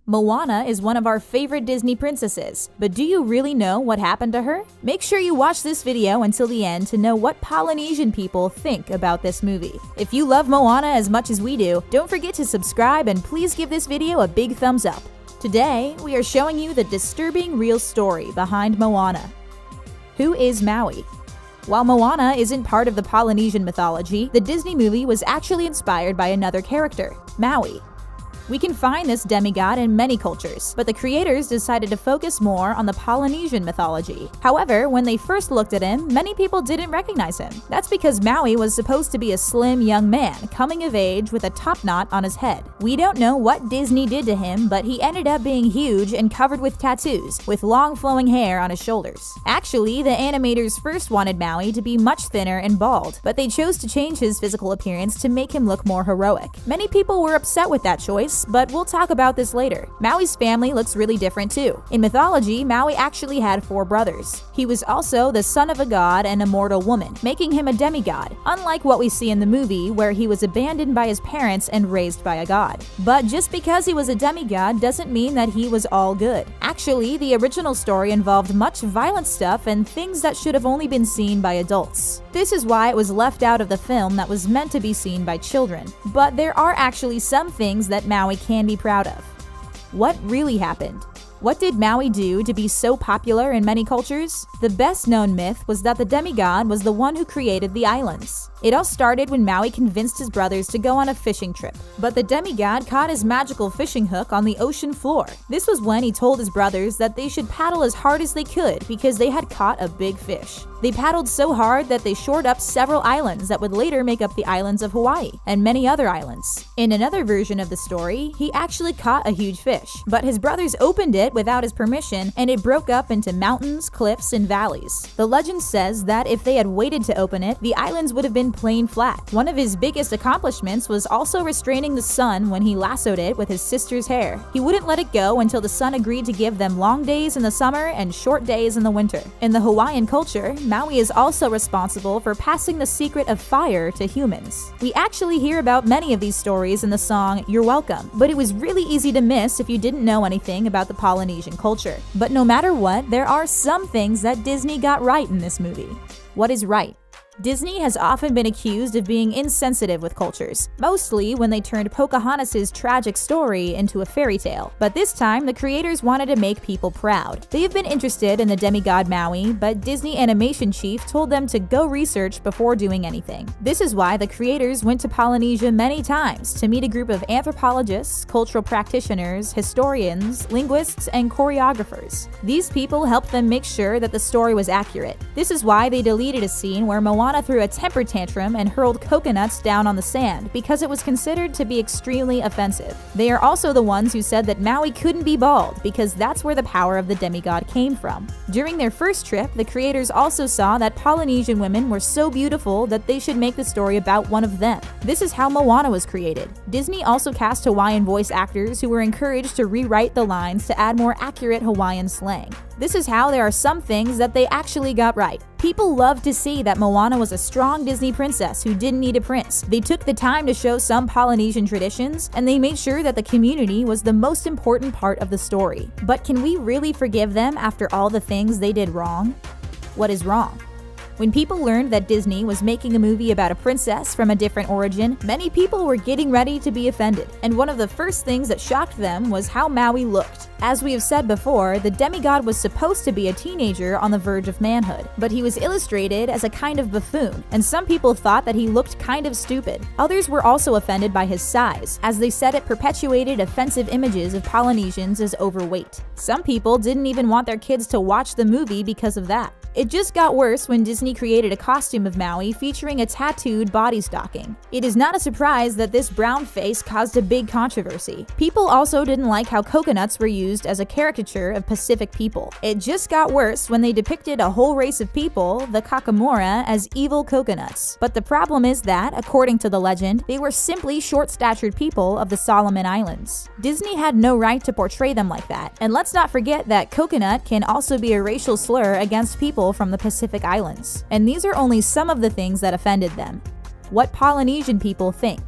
Moana is one of our favorite Disney princesses, but do you really know what happened to her? Make sure you watch this video until the end to know what Polynesian people think about this movie. If you love Moana as much as we do, don't forget to subscribe and please give this video a big thumbs up. Today, we are showing you the disturbing real story behind Moana. Who is Maui? While Moana isn't part of the Polynesian mythology, the Disney movie was actually inspired by another character, Maui. We can find this demigod in many cultures, but the creators decided to focus more on the Polynesian mythology. However, when they first looked at him, many people didn't recognize him. That's because Maui was supposed to be a slim young man, coming of age with a top knot on his head. We don't know what Disney did to him, but he ended up being huge and covered with tattoos, with long flowing hair on his shoulders. Actually, the animators first wanted Maui to be much thinner and bald, but they chose to change his physical appearance to make him look more heroic. Many people were upset with that choice, but we'll talk about this later. Maui's family looks really different too. In mythology, Maui actually had 4 brothers. He was also the son of a god and a mortal woman, making him a demigod, unlike what we see in the movie where he was abandoned by his parents and raised by a god. But just because he was a demigod doesn't mean that he was all good. Actually, the original story involved much violent stuff and things that should have only been seen by adults. This is why it was left out of the film that was meant to be seen by children. But there are actually some things that Maui can be proud of. What really happened? What did Maui do to be so popular in many cultures? The best known myth was that the demigod was the one who created the islands. It all started when Maui convinced his brothers to go on a fishing trip. But the demigod caught his magical fishing hook on the ocean floor. This was when he told his brothers that they should paddle as hard as they could because they had caught a big fish. They paddled so hard that they shored up several islands that would later make up the islands of Hawaii and many other islands. In another version of the story, he actually caught a huge fish, but his brothers opened it without his permission and it broke up into mountains, cliffs, and valleys. The legend says that if they had waited to open it, the islands would have been plain flat. One of his biggest accomplishments was also restraining the sun when he lassoed it with his sister's hair. He wouldn't let it go until the sun agreed to give them long days in the summer and short days in the winter. In the Hawaiian culture, Maui is also responsible for passing the secret of fire to humans. We actually hear about many of these stories in the song You're Welcome, but it was really easy to miss if you didn't know anything about the Polynesian culture. But no matter what, there are some things that Disney got right in this movie. What is right? Disney has often been accused of being insensitive with cultures, mostly when they turned Pocahontas' tragic story into a fairy tale. But this time, the creators wanted to make people proud. They have been interested in the demigod Maui, but Disney Animation Chief told them to go research before doing anything. This is why the creators went to Polynesia many times to meet a group of anthropologists, cultural practitioners, historians, linguists, and choreographers. These people helped them make sure that the story was accurate. This is why they deleted a scene where Moana threw a temper tantrum and hurled coconuts down on the sand because it was considered to be extremely offensive. They are also the ones who said that Maui couldn't be bald because that's where the power of the demigod came from. During their first trip, the creators also saw that Polynesian women were so beautiful that they should make the story about one of them. This is how Moana was created. Disney also cast Hawaiian voice actors who were encouraged to rewrite the lines to add more accurate Hawaiian slang. This is how there are some things that they actually got right. People loved to see that Moana was a strong Disney princess who didn't need a prince. They took the time to show some Polynesian traditions, and they made sure that the community was the most important part of the story. But can we really forgive them after all the things they did wrong? What is wrong? When people learned that Disney was making a movie about a princess from a different origin, many people were getting ready to be offended. And one of the first things that shocked them was how Maui looked. As we have said before, the demigod was supposed to be a teenager on the verge of manhood, but he was illustrated as a kind of buffoon, and some people thought that he looked kind of stupid. Others were also offended by his size, as they said it perpetuated offensive images of Polynesians as overweight. Some people didn't even want their kids to watch the movie because of that. It just got worse when Disney created a costume of Maui featuring a tattooed body stocking. It is not a surprise that this brown face caused a big controversy. People also didn't like how coconuts were used as a caricature of Pacific people. It just got worse when they depicted a whole race of people, the Kakamora, as evil coconuts. But the problem is that, according to the legend, they were simply short-statured people of the Solomon Islands. Disney had no right to portray them like that. And let's not forget that coconut can also be a racial slur against people from the Pacific Islands. And these are only some of the things that offended them. What Polynesian people think.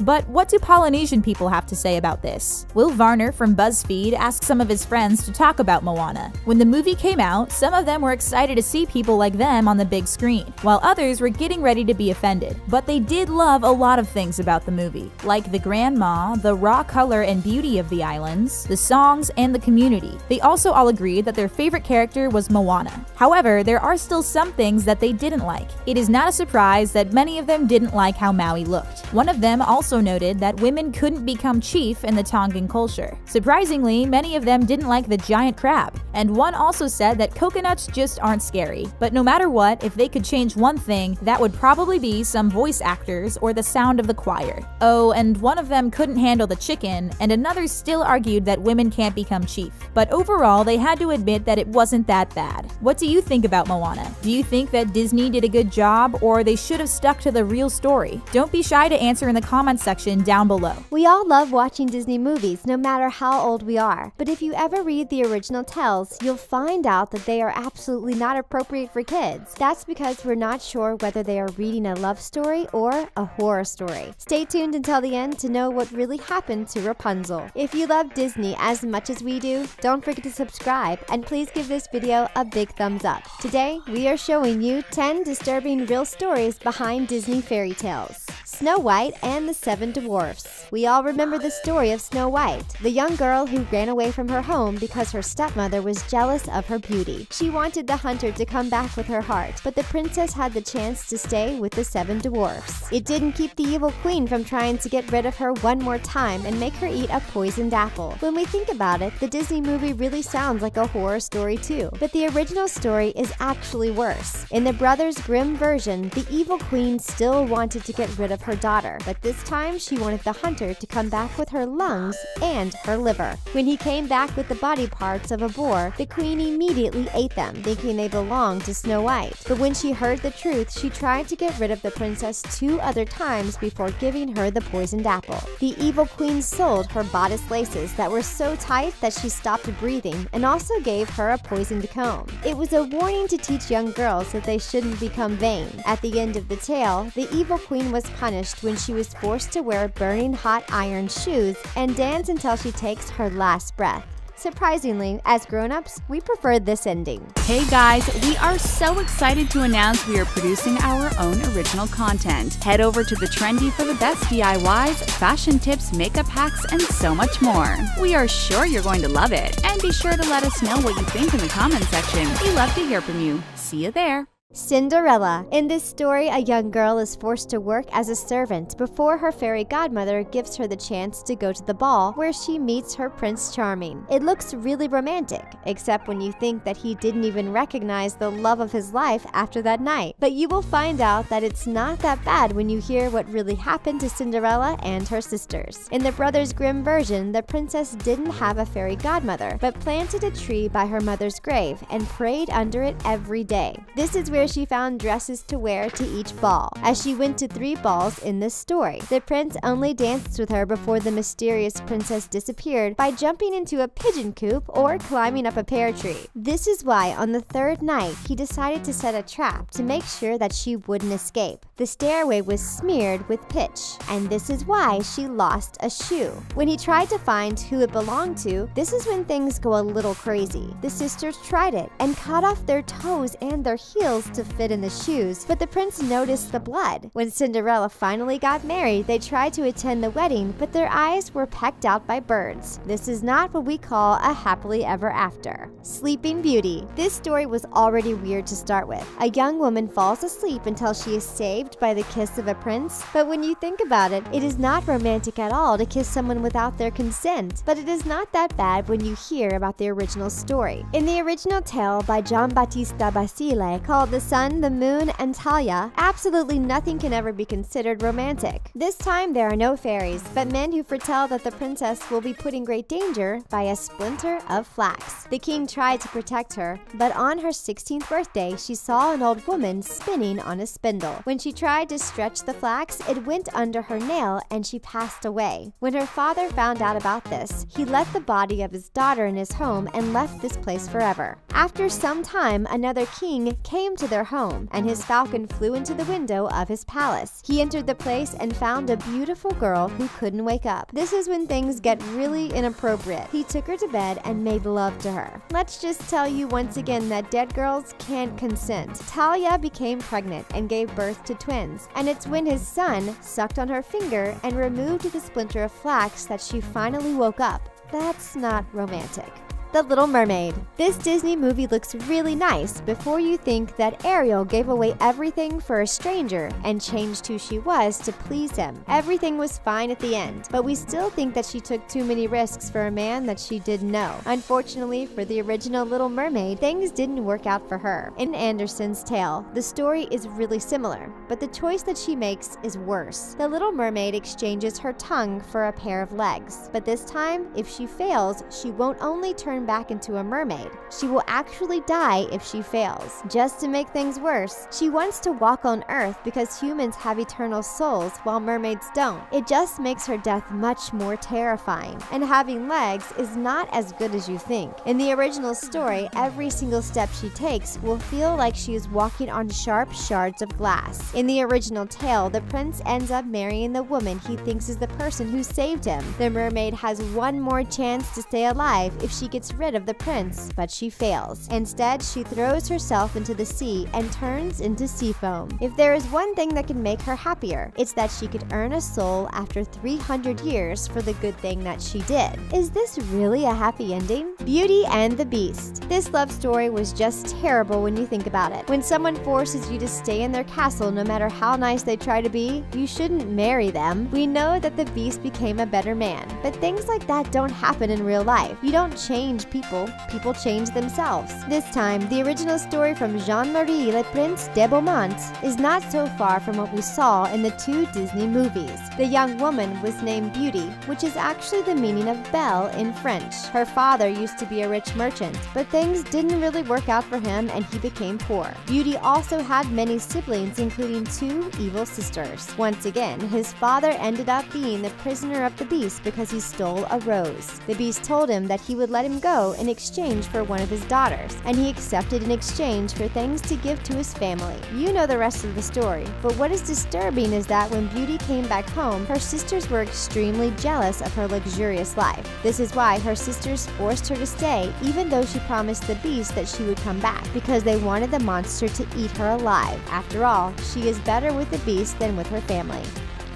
But what do Polynesian people have to say about this? Will Varner from BuzzFeed asked some of his friends to talk about Moana. When the movie came out, some of them were excited to see people like them on the big screen, while others were getting ready to be offended. But they did love a lot of things about the movie, like the grandma, the raw color and beauty of the islands, the songs, and the community. They also all agreed that their favorite character was Moana. However, there are still some things that they didn't like. It is not a surprise that many of them didn't like how Maui looked. One of them also noted that women couldn't become chief in the Tongan culture. Surprisingly, many of them didn't like the giant crab, and one also said that coconuts just aren't scary. But no matter what, if they could change one thing, that would probably be some voice actors or the sound of the choir. Oh, and one of them couldn't handle the chicken, and another still argued that women can't become chief. But overall, they had to admit that it wasn't that bad. What do you think about Moana? Do you think that Disney did a good job, or they should have stuck to the real story? Don't be shy to answer in the comments section down below. We all love watching Disney movies, no matter how old we are. But if you ever read the original tales, you'll find out that they are absolutely not appropriate for kids. That's because we're not sure whether they are reading a love story or a horror story. Stay tuned until the end to know what really happened to Rapunzel. If you love Disney as much as we do, don't forget to subscribe, and please give this video a big thumbs up. Today, we are showing you 10 disturbing real stories behind Disney fairy tales. Snow White and the Seven Dwarfs. We all remember the story of Snow White, the young girl who ran away from her home because her stepmother was jealous of her beauty. She wanted the hunter to come back with her heart, but the princess had the chance to stay with the Seven Dwarfs. It didn't keep the evil queen from trying to get rid of her one more time and make her eat a poisoned apple. When we think about it, the Disney movie really sounds like a horror story too. But the original story is actually worse. In the Brothers Grimm version, the evil queen still wanted to get rid of her daughter, but this time she wanted the hunter to come back with her lungs and her liver. When he came back with the body parts of a boar, the queen immediately ate them, thinking they belonged to Snow White. But when she heard the truth, she tried to get rid of the princess 2 other times before giving her the poisoned apple. The evil queen sold her bodice laces that were so tight that she stopped breathing, and also gave her a poisoned comb. It was a warning to teach young girls that they shouldn't become vain. At the end of the tale, the evil queen was punished when she was forced to wear burning hot iron shoes and dance until she takes her last breath. Surprisingly, as grown-ups, we prefer this ending. Hey guys, we are so excited to announce we are producing our own original content. Head over to The Trendy for the best DIYs, fashion tips, makeup hacks, and so much more. We are sure you're going to love it. And be sure to let us know what you think in the comment section. We love to hear from you. See you there. Cinderella. In this story, a young girl is forced to work as a servant before her fairy godmother gives her the chance to go to the ball where she meets her Prince Charming. It looks really romantic, except when you think that he didn't even recognize the love of his life after that night. But you will find out that it's not that bad when you hear what really happened to Cinderella and her sisters. In the Brothers Grimm version, the princess didn't have a fairy godmother, but planted a tree by her mother's grave and prayed under it every day. This is where she found dresses to wear to each ball, as she went to 3 balls in this story. The prince only danced with her before the mysterious princess disappeared by jumping into a pigeon coop or climbing up a pear tree. This is why on the 3rd night he decided to set a trap to make sure that she wouldn't escape. The stairway was smeared with pitch, and this is why she lost a shoe. When he tried to find who it belonged to, this is when things go a little crazy. The sisters tried it and cut off their toes and their heels to fit in the shoes, but the prince noticed the blood. When Cinderella finally got married, they tried to attend the wedding, but their eyes were pecked out by birds. This is not what we call a happily ever after. Sleeping Beauty. This story was already weird to start with. A young woman falls asleep until she is saved by the kiss of a prince, but when you think about it, it is not romantic at all to kiss someone without their consent. But it is not that bad when you hear about the original story. In the original tale by Giambattista Basile called The Sun, the Moon, and Talia, absolutely nothing can ever be considered romantic. This time there are no fairies, but men who foretell that the princess will be put in great danger by a splinter of flax. The king tried to protect her, but on her 16th birthday she saw an old woman spinning on a spindle. When she tried to stretch the flax, it went under her nail and she passed away. When her father found out about this, he left the body of his daughter in his home and left this place forever. After some time, another king came to their home, and his falcon flew into the window of his palace. He entered the place and found a beautiful girl who couldn't wake up. This is when things get really inappropriate. He took her to bed and made love to her. Let's just tell you once again that dead girls can't consent. Talia became pregnant and gave birth to twins, and it's when his son sucked on her finger and removed the splinter of flax that she finally woke up. That's not romantic. The Little Mermaid. This Disney movie looks really nice before you think that Ariel gave away everything for a stranger and changed who she was to please him. Everything was fine at the end, but we still think that she took too many risks for a man that she didn't know. Unfortunately for the original Little Mermaid, things didn't work out for her. In Andersen's tale, the story is really similar, but the choice that she makes is worse. The Little Mermaid exchanges her tongue for a pair of legs, but this time, if she fails, she won't only turn back into a mermaid, she will actually die if she fails. Just to make things worse, she wants to walk on Earth because humans have eternal souls while mermaids don't. It just makes her death much more terrifying, and having legs is not as good as you think. In the original story, every single step she takes will feel like she is walking on sharp shards of glass. In the original tale, the prince ends up marrying the woman he thinks is the person who saved him. The mermaid has one more chance to stay alive if she gets rid of the prince, but she fails. Instead, she throws herself into the sea and turns into sea foam. If there is one thing that can make her happier, it's that she could earn a soul after 300 years for the good thing that she did. Is this really a happy ending? Beauty and the Beast. This love story was just terrible when you think about it. When someone forces you to stay in their castle no matter how nice they try to be, you shouldn't marry them. We know that the Beast became a better man, but things like that don't happen in real life. You don't change people change themselves. This time, the original story from Jean-Marie Le Prince de Beaumont is not so far from what we saw in the two Disney movies. The young woman was named Beauty, which is actually the meaning of belle in French. Her father used to be a rich merchant, but things didn't really work out for him and he became poor. Beauty also had many siblings, including two evil sisters. Once again, his father ended up being the prisoner of the Beast because he stole a rose. The Beast told him that he would let him go in exchange for one of his daughters, and he accepted in exchange for things to give to his family. You know the rest of the story, but what is disturbing is that when Beauty came back home, her sisters were extremely jealous of her luxurious life. This is why her sisters forced her to stay, even though she promised the Beast that she would come back, because they wanted the monster to eat her alive. After all, she is better with the Beast than with her family.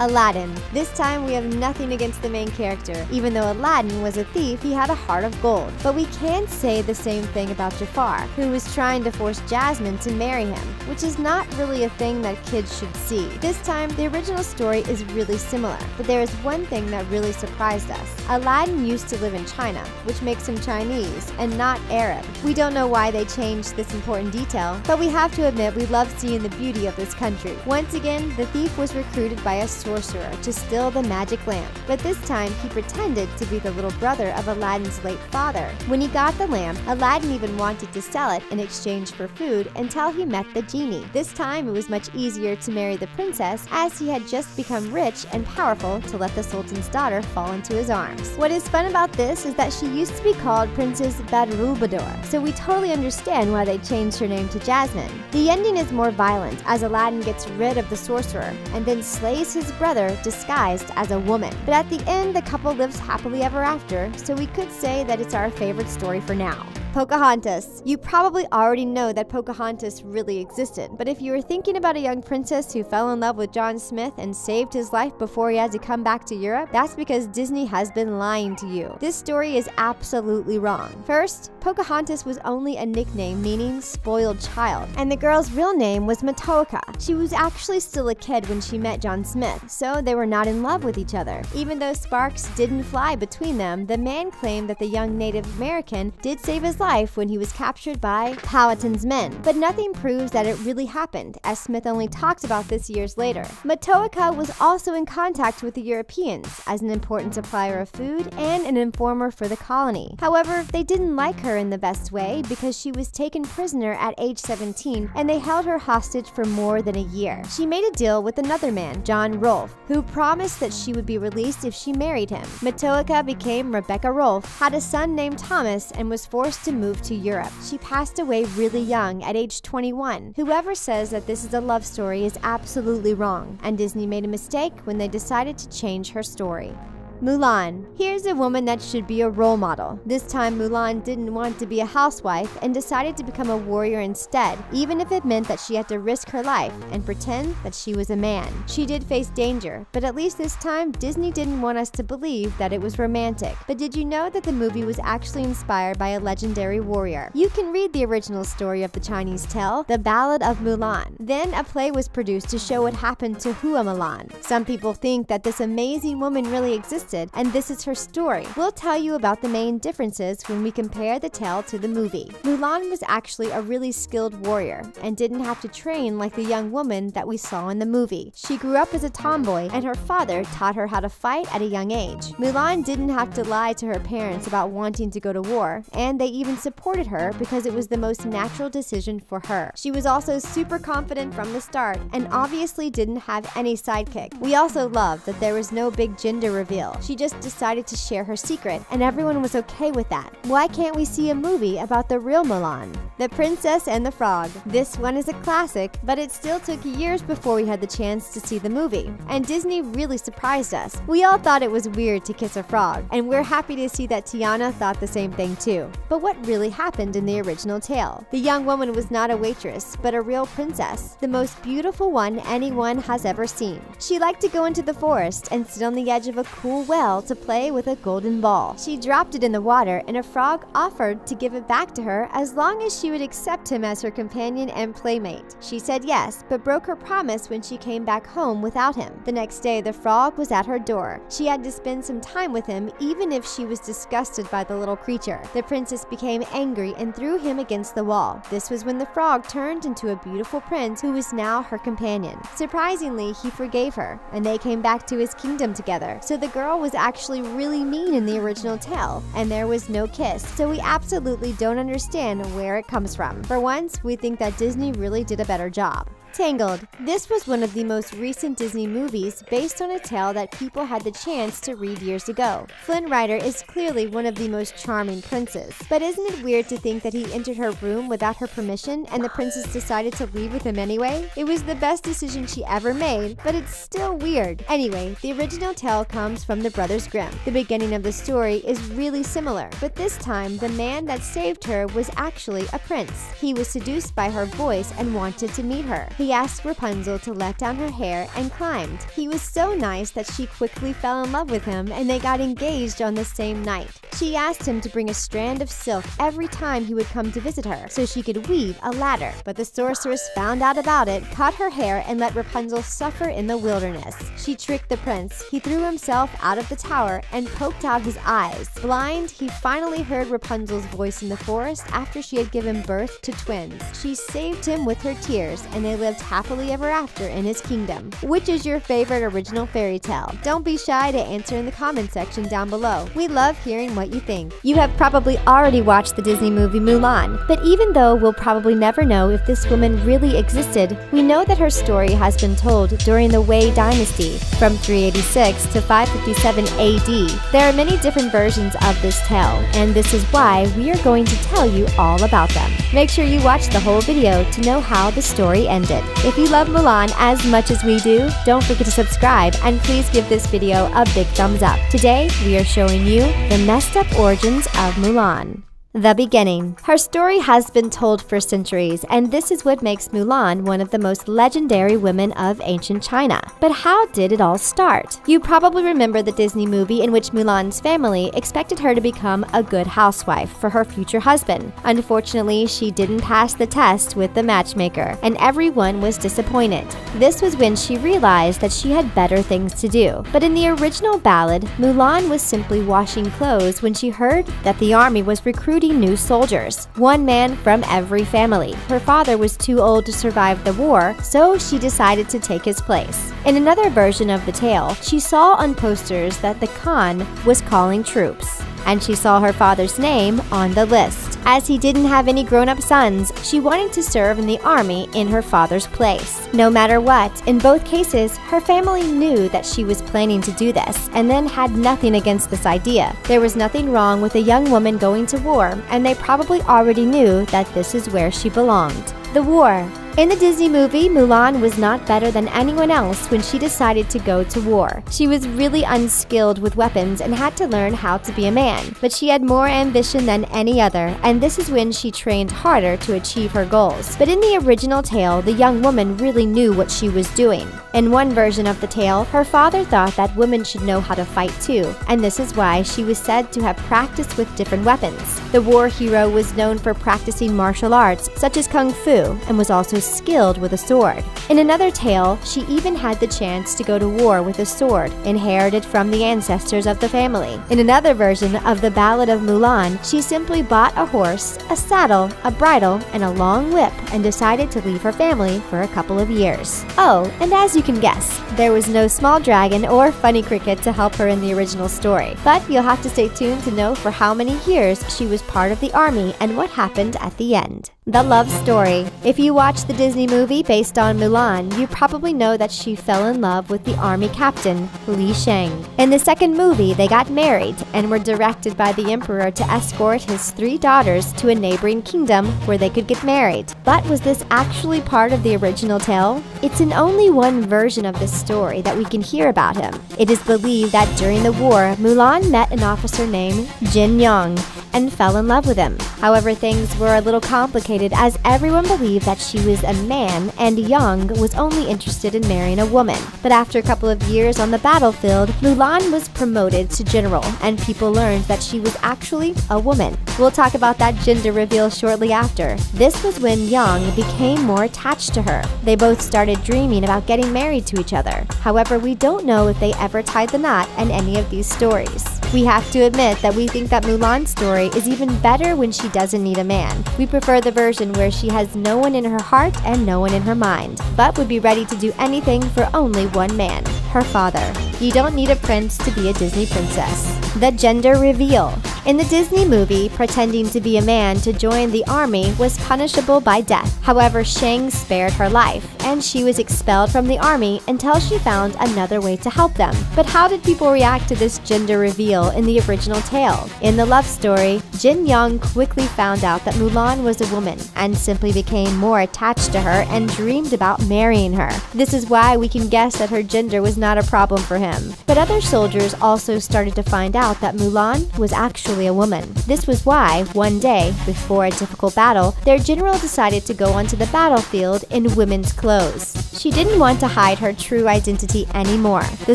Aladdin. This time we have nothing against the main character. Even though Aladdin was a thief, he had a heart of gold. But we can't say the same thing about Jafar, who was trying to force Jasmine to marry him, which is not really a thing that kids should see. This time, the original story is really similar, but there is one thing that really surprised us. Aladdin used to live in China, which makes him Chinese and not Arab. We don't know why they changed this important detail, but we have to admit we love seeing the beauty of this country. Once again, the thief was recruited by a sorcerer to steal the magic lamp, but this time he pretended to be the little brother of Aladdin's late father. When he got the lamp, Aladdin even wanted to sell it in exchange for food until he met the genie. This time it was much easier to marry the princess, as he had just become rich and powerful to let the sultan's daughter fall into his arms. What is fun about this is that she used to be called Princess Badroulbadour, so we totally understand why they changed her name to Jasmine. The ending is more violent, as Aladdin gets rid of the sorcerer and then slays his brother disguised as a woman. But at the end, the couple lives happily ever after, so we could say that it's our favorite story for now. Pocahontas. You probably already know that Pocahontas really existed, but if you were thinking about a young princess who fell in love with John Smith and saved his life before he had to come back to Europe, that's because Disney has been lying to you. This story is absolutely wrong. First, Pocahontas was only a nickname meaning spoiled child, and the girl's real name was Matoaka. She was actually still a kid when she met John Smith, so they were not in love with each other. Even though sparks didn't fly between them, the man claimed that the young Native American did save his life life when he was captured by Powhatan's men. But nothing proves that it really happened, as Smith only talked about this years later. Matoaka was also in contact with the Europeans as an important supplier of food and an informer for the colony. However, they didn't like her in the best way because she was taken prisoner at age 17 and they held her hostage for more than a year. She made a deal with another man, John Rolfe, who promised that she would be released if she married him. Matoaka became Rebecca Rolfe, had a son named Thomas, and was forced to move to Europe. She passed away really young at age 21. Whoever says that this is a love story is absolutely wrong, and Disney made a mistake when they decided to change her story. Mulan. Here's a woman that should be a role model. This time Mulan didn't want to be a housewife and decided to become a warrior instead, even if it meant that she had to risk her life and pretend that she was a man. She did face danger, but at least this time Disney didn't want us to believe that it was romantic. But did you know that the movie was actually inspired by a legendary warrior? You can read the original story of the Chinese tale, The Ballad of Mulan. Then a play was produced to show what happened to Hua Mulan. Some people think that this amazing woman really existed, and this is her story. We'll tell you about the main differences when we compare the tale to the movie. Mulan was actually a really skilled warrior and didn't have to train like the young woman that we saw in the movie. She grew up as a tomboy and her father taught her how to fight at a young age. Mulan didn't have to lie to her parents about wanting to go to war, and they even supported her because it was the most natural decision for her. She was also super confident from the start and obviously didn't have any sidekick. We also love that there was no big gender reveal. She just decided to share her secret, and everyone was okay with that. Why can't we see a movie about the real Mulan? The Princess and the Frog. This one is a classic, but it still took years before we had the chance to see the movie. And Disney really surprised us. We all thought it was weird to kiss a frog, and we're happy to see that Tiana thought the same thing too. But what really happened in the original tale? The young woman was not a waitress, but a real princess, the most beautiful one anyone has ever seen. She liked to go into the forest and sit on the edge of a cool well to play with a golden ball. She dropped it in the water and a frog offered to give it back to her as long as she would accept him as her companion and playmate. She said yes, but broke her promise when she came back home without him. The next day, the frog was at her door. She had to spend some time with him even if she was disgusted by the little creature. The princess became angry and threw him against the wall. This was when the frog turned into a beautiful prince who was now her companion. Surprisingly, he forgave her, and they came back to his kingdom together. So the girl was actually really mean in the original tale, and there was no kiss, so we absolutely don't understand where it comes from. For once, we think that Disney really did a better job. Tangled. This was one of the most recent Disney movies based on a tale that people had the chance to read years ago. Flynn Rider is clearly one of the most charming princes, but isn't it weird to think that he entered her room without her permission and the princess decided to leave with him anyway? It was the best decision she ever made, but it's still weird. Anyway, the original tale comes from the Brothers Grimm. The beginning of the story is really similar, but this time the man that saved her was actually a prince. He was seduced by her voice and wanted to meet her. He asked Rapunzel to let down her hair and climbed. He was so nice that she quickly fell in love with him and they got engaged on the same night. She asked him to bring a strand of silk every time he would come to visit her so she could weave a ladder. But the sorceress found out about it, cut her hair, and let Rapunzel suffer in the wilderness. She tricked the prince. He threw himself out of the tower and poked out his eyes. Blind, he finally heard Rapunzel's voice in the forest after she had given birth to twins. She saved him with her tears, and they lived happily ever after in his kingdom. Which is your favorite original fairy tale? Don't be shy to answer in the comment section down below. We love hearing what you think. You have probably already watched the Disney movie Mulan, but even though we'll probably never know if this woman really existed, we know that her story has been told during the Wei Dynasty from 386 to 557 AD. There are many different versions of this tale, and this is why we are going to tell you all about them. Make sure you watch the whole video to know how the story ended. If you love Mulan as much as we do, don't forget to subscribe and please give this video a big thumbs up. Today, we are showing you the messed up origins of Mulan. The beginning. Her story has been told for centuries, and this is what makes Mulan one of the most legendary women of ancient China. But how did it all start? You probably remember the Disney movie in which Mulan's family expected her to become a good housewife for her future husband. Unfortunately, she didn't pass the test with the matchmaker, and everyone was disappointed. This was when she realized that she had better things to do. But in the original ballad, Mulan was simply washing clothes when she heard that the army was recruiting 30 new soldiers, one man from every family. Her father was too old to survive the war, so she decided to take his place. In another version of the tale, she saw on posters that the Khan was calling troops, and she saw her father's name on the list. As he didn't have any grown-up sons, she wanted to serve in the army in her father's place. No matter what, in both cases, her family knew that she was planning to do this, and then had nothing against this idea. There was nothing wrong with a young woman going to war, and they probably already knew that this is where she belonged. The war. In the Disney movie, Mulan was not better than anyone else when she decided to go to war. She was really unskilled with weapons and had to learn how to be a man, but she had more ambition than any other, and this is when she trained harder to achieve her goals. But in the original tale, the young woman really knew what she was doing. In one version of the tale, her father thought that women should know how to fight too, and this is why she was said to have practiced with different weapons. The war hero was known for practicing martial arts, such as Kung Fu, and was also skilled with a sword. In another tale, she even had the chance to go to war with a sword, inherited from the ancestors of the family. In another version of the Ballad of Mulan, she simply bought a horse, a saddle, a bridle, and a long whip, and decided to leave her family for a couple of years. Oh, and as you can guess, there was no small dragon or funny cricket to help her in the original story. But you'll have to stay tuned to know for how many years she was part of the army and what happened at the end. The love story. If you watch the Disney movie based on Mulan, you probably know that she fell in love with the army captain, Li Shang. In the second movie, they got married and were directed by the emperor to escort his 3 daughters to a neighboring kingdom where they could get married. But was this actually part of the original tale? It's in only one version of this story that we can hear about him. It is believed that during the war, Mulan met an officer named Jin Yong and fell in love with him. However, things were a little complicated as everyone believed that she was a man and Young was only interested in marrying a woman. But after a couple of years on the battlefield, Mulan was promoted to general and people learned that she was actually a woman. We'll talk about that gender reveal shortly after. This was when Young became more attached to her. They both started dreaming about getting married to each other. However, we don't know if they ever tied the knot in any of these stories. We have to admit that we think that Mulan's story is even better when she doesn't need a man. We prefer the version where she has no one in her heart and no one in her mind, but would be ready to do anything for only one man, her father. You don't need a prince to be a Disney princess. The gender reveal. In the Disney movie, pretending to be a man to join the army was punishable by death. However, Shang spared her life, and she was expelled from the army until she found another way to help them. But how did people react to this gender reveal in the original tale? In the love story, Jin Young quickly found out that Mulan was a woman and simply became more attached to her and dreamed about marrying her. This is why we can guess that her gender was not a problem for him. But other soldiers also started to find out that Mulan was actually a woman. This was why, one day, before a difficult battle, their general decided to go onto the battlefield in women's clothes. She didn't want to hide her true identity anymore. The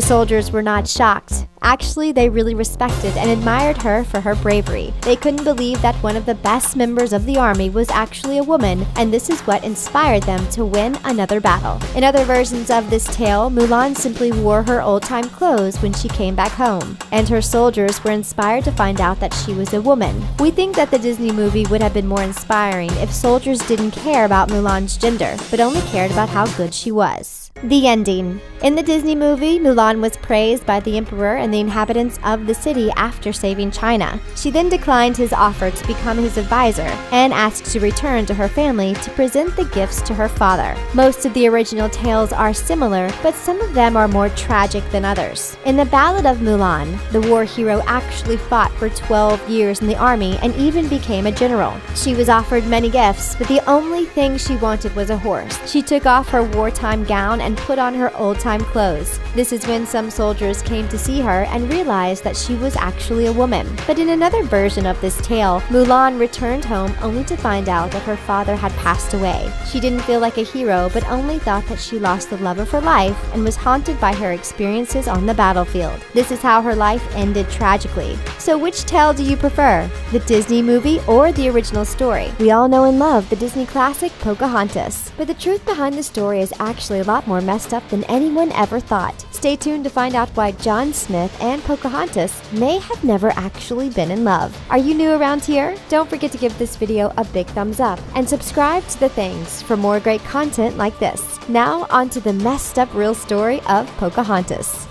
soldiers were not shocked. Actually, they really respected and admired her for her bravery. They couldn't believe that one of the best members of the army was actually a woman, and this is what inspired them to win another battle. In other versions of this tale, Mulan simply wore her old-time clothes when she came back home, and her soldiers were inspired to find out that she was a woman. We think that the Disney movie would have been more inspiring if soldiers didn't care about Mulan's gender, but only cared about how good she was. The ending. In the Disney movie, Mulan was praised by the emperor and the inhabitants of the city after saving China. She then declined his offer to become his advisor and asked to return to her family to present the gifts to her father. Most of the original tales are similar, but some of them are more tragic than others. In the Ballad of Mulan, the war hero actually fought for 12 years in the army and even became a general. She was offered many gifts, but the only thing she wanted was a horse. She took off her wartime gown and put on her old-time clothes. This is when some soldiers came to see her and realized that she was actually a woman. But in another version of this tale, Mulan returned home only to find out that her father had passed away. She didn't feel like a hero, but only thought that she lost the love of her life and was haunted by her experiences on the battlefield. This is how her life ended tragically. So which tale do you prefer? The Disney movie or the original story? We all know and love the Disney classic Pocahontas, but the truth behind the story is actually a lot more messed up than anyone ever thought. Stay tuned to find out why John Smith and Pocahontas may have never actually been in love. Are you new around here? Don't forget to give this video a big thumbs up and subscribe to The Things for more great content like this. Now on to the messed up real story of Pocahontas.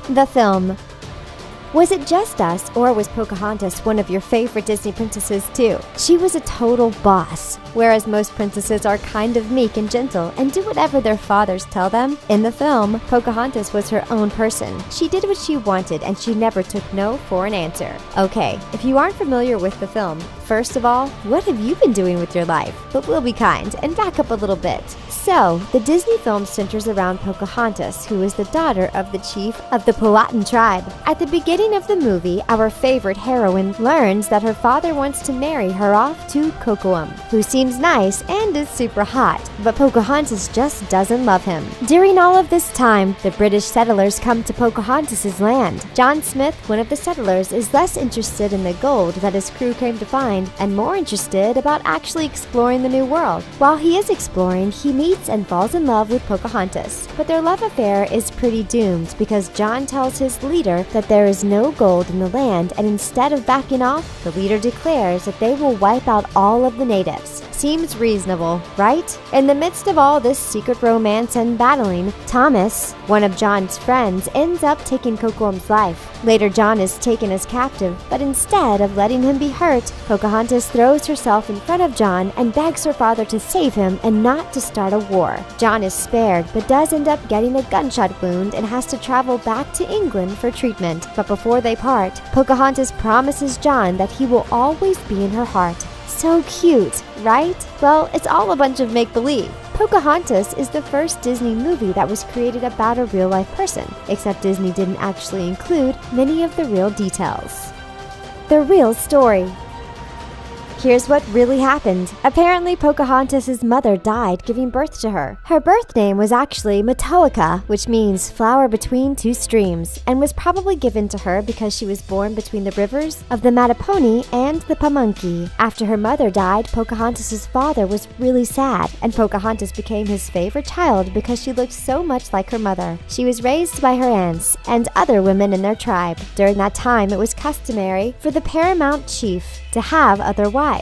The film. Was it just us, or was Pocahontas one of your favorite Disney princesses too? She was a total boss, whereas most princesses are kind of meek and gentle and do whatever their fathers tell them. In the film, Pocahontas was her own person. She did what she wanted and she never took no for an answer. Okay, if you aren't familiar with the film, first of all, what have you been doing with your life? But we'll be kind and back up a little bit. So, the Disney film centers around Pocahontas, who is the daughter of the chief of the Powhatan tribe. At the beginning of the movie, our favorite heroine learns that her father wants to marry her off to Kocoum, who seems nice and is super hot, but Pocahontas just doesn't love him. During all of this time, the British settlers come to Pocahontas' land. John Smith, one of the settlers, is less interested in the gold that his crew came to find and more interested about actually exploring the new world. While he is exploring, he meets and falls in love with Pocahontas. But their love affair is pretty doomed because John tells his leader that there is no gold in the land, and instead of backing off, the leader declares that they will wipe out all of the natives. Seems reasonable, right? In the midst of all this secret romance and battling, Thomas, one of John's friends, ends up taking Kocoum's life. Later, John is taken as captive, but instead of letting him be hurt, Pocahontas throws herself in front of John and begs her father to save him and not to start a war. John is spared, but does end up getting a gunshot wound and has to travel back to England for treatment. But before they part, Pocahontas promises John that he will always be in her heart. So cute, right? Well, it's all a bunch of make-believe. Pocahontas is the first Disney movie that was created about a real-life person, except Disney didn't actually include many of the real details. The real story. Here's what really happened. Apparently, Pocahontas' mother died giving birth to her. Her birth name was actually Matoaka, which means flower between two streams, and was probably given to her because she was born between the rivers of the Mattapony and the Pamunkey. After her mother died, Pocahontas' father was really sad, and Pocahontas became his favorite child because she looked so much like her mother. She was raised by her aunts and other women in their tribe. During that time, it was customary for the paramount chief to have other wives.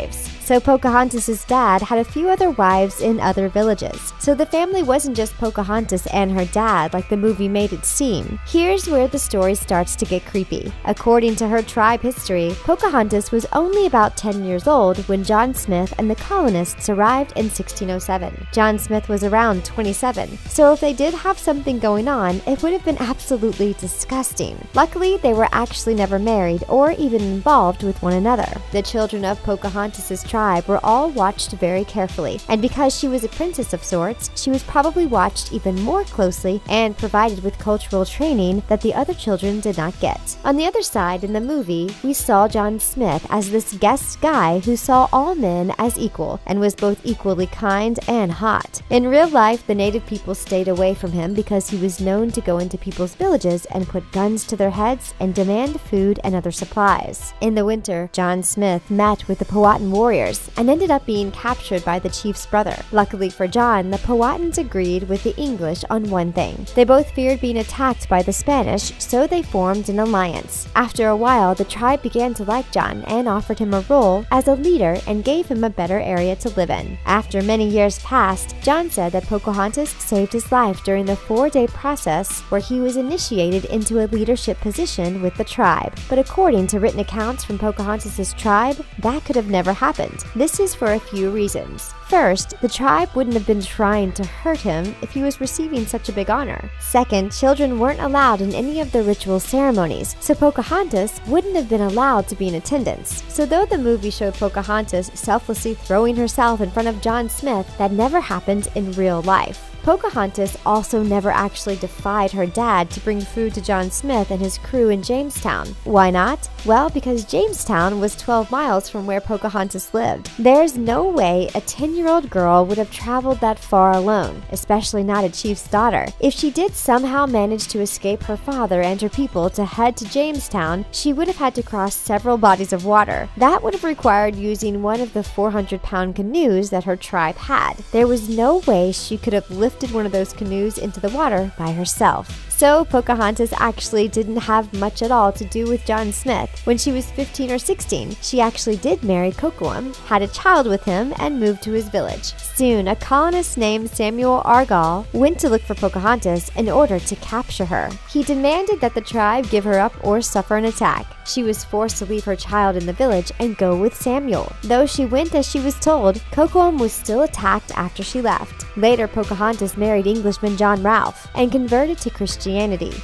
So Pocahontas' dad had a few other wives in other villages. So the family wasn't just Pocahontas and her dad like the movie made it seem. Here's where the story starts to get creepy. According to her tribe history, Pocahontas was only about 10 years old when John Smith and the colonists arrived in 1607. John Smith was around 27. So if they did have something going on, it would have been absolutely disgusting. Luckily, they were actually never married or even involved with one another. The children of Pocahontas' tribe were all watched very carefully, and because she was a princess of sorts, she was probably watched even more closely and provided with cultural training that the other children did not get. On the other side, in the movie, we saw John Smith as this guest guy who saw all men as equal and was both equally kind and hot. In real life, the native people stayed away from him because he was known to go into people's villages and put guns to their heads and demand food and other supplies. In the winter, John Smith met with the Powhatan warriors and ended up being captured by the chief's brother. Luckily for John, the Powhatans agreed with the English on one thing. They both feared being attacked by the Spanish, so they formed an alliance. After a while, the tribe began to like John and offered him a role as a leader and gave him a better area to live in. After many years passed, John said that Pocahontas saved his life during the 4-day process where he was initiated into a leadership position with the tribe. But according to written accounts from Pocahontas' tribe, that could have never happened. This is for a few reasons. First, the tribe wouldn't have been trying to hurt him if he was receiving such a big honor. Second, children weren't allowed in any of the ritual ceremonies, so Pocahontas wouldn't have been allowed to be in attendance. So though the movie showed Pocahontas selflessly throwing herself in front of John Smith, that never happened in real life. Pocahontas also never actually defied her dad to bring food to John Smith and his crew in Jamestown. Why not? Well, because Jamestown was 12 miles from where Pocahontas lived. There's no way a 10-year-old girl would have traveled that far alone, especially not a chief's daughter. If she did somehow manage to escape her father and her people to head to Jamestown, she would have had to cross several bodies of water. That would have required using one of the 400-pound canoes that her tribe had. There was no way she could have lifted one of those canoes into the water by herself. So Pocahontas actually didn't have much at all to do with John Smith. When she was 15 or 16, she actually did marry Kocoum, had a child with him, and moved to his village. Soon, a colonist named Samuel Argall went to look for Pocahontas in order to capture her. He demanded that the tribe give her up or suffer an attack. She was forced to leave her child in the village and go with Samuel. Though she went as she was told, Kocoum was still attacked after she left. Later, Pocahontas married Englishman John Ralph and converted to Christianity.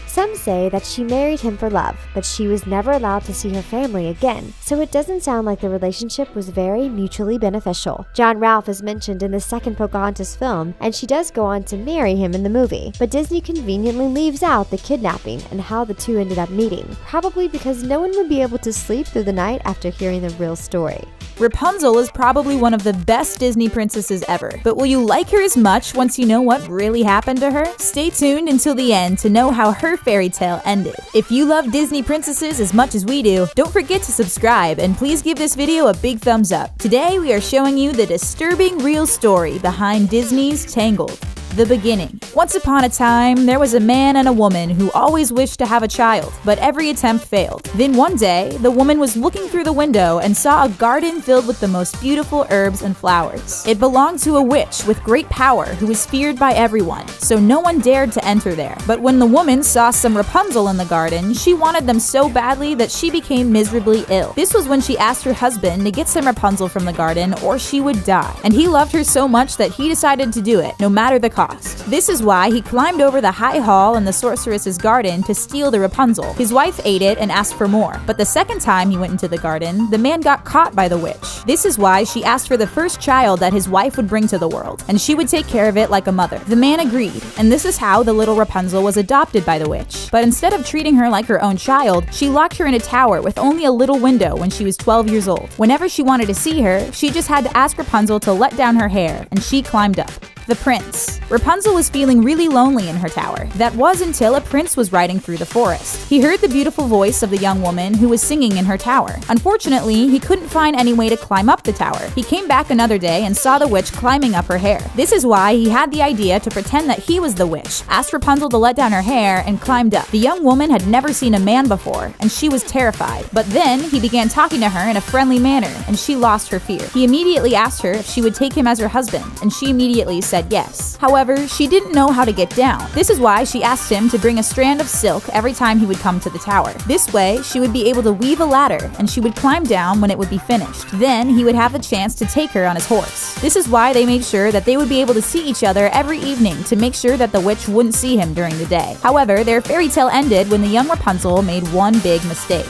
Some say that she married him for love, but she was never allowed to see her family again, so it doesn't sound like the relationship was very mutually beneficial. John Ralph is mentioned in the second Pocahontas film, and she does go on to marry him in the movie, but Disney conveniently leaves out the kidnapping and how the two ended up meeting, probably because no one would be able to sleep through the night after hearing the real story. Rapunzel is probably one of the best Disney princesses ever, but will you like her as much once you know what really happened to her? Stay tuned until the end to know how her fairy tale ended. If you love Disney princesses as much as we do, don't forget to subscribe and please give this video a big thumbs up. Today we are showing you the disturbing real story behind Disney's Tangled. The beginning. Once upon a time, there was a man and a woman who always wished to have a child, but every attempt failed. Then one day, the woman was looking through the window and saw a garden filled with the most beautiful herbs and flowers. It belonged to a witch with great power who was feared by everyone, so no one dared to enter there. But when the woman saw some Rapunzel in the garden, she wanted them so badly that she became miserably ill. This was when she asked her husband to get some Rapunzel from the garden or she would die. And he loved her so much that he decided to do it, no matter the cost. This is why he climbed over the high hall in the sorceress's garden to steal the Rapunzel. His wife ate it and asked for more, but the second time he went into the garden, the man got caught by the witch. This is why she asked for the first child that his wife would bring to the world, and she would take care of it like a mother. The man agreed, and this is how the little Rapunzel was adopted by the witch. But instead of treating her like her own child, she locked her in a tower with only a little window when she was 12 years old. Whenever she wanted to see her, she just had to ask Rapunzel to let down her hair, and she climbed up. The prince. Rapunzel was feeling really lonely in her tower. That was until a prince was riding through the forest. He heard the beautiful voice of the young woman who was singing in her tower. Unfortunately, he couldn't find any way to climb up the tower. He came back another day and saw the witch climbing up her hair. This is why he had the idea to pretend that he was the witch, asked Rapunzel to let down her hair, and climbed up. The young woman had never seen a man before, and she was terrified. But then he began talking to her in a friendly manner, and she lost her fear. He immediately asked her if she would take him as her husband, and she immediately said yes. However, she didn't know how to get down. This is why she asked him to bring a strand of silk every time he would come to the tower. This way, she would be able to weave a ladder, and she would climb down when it would be finished. Then he would have the chance to take her on his horse. This is why they made sure that they would be able to see each other every evening to make sure that the witch wouldn't see him during the day. However, their fairy tale ended when the young Rapunzel made one big mistake.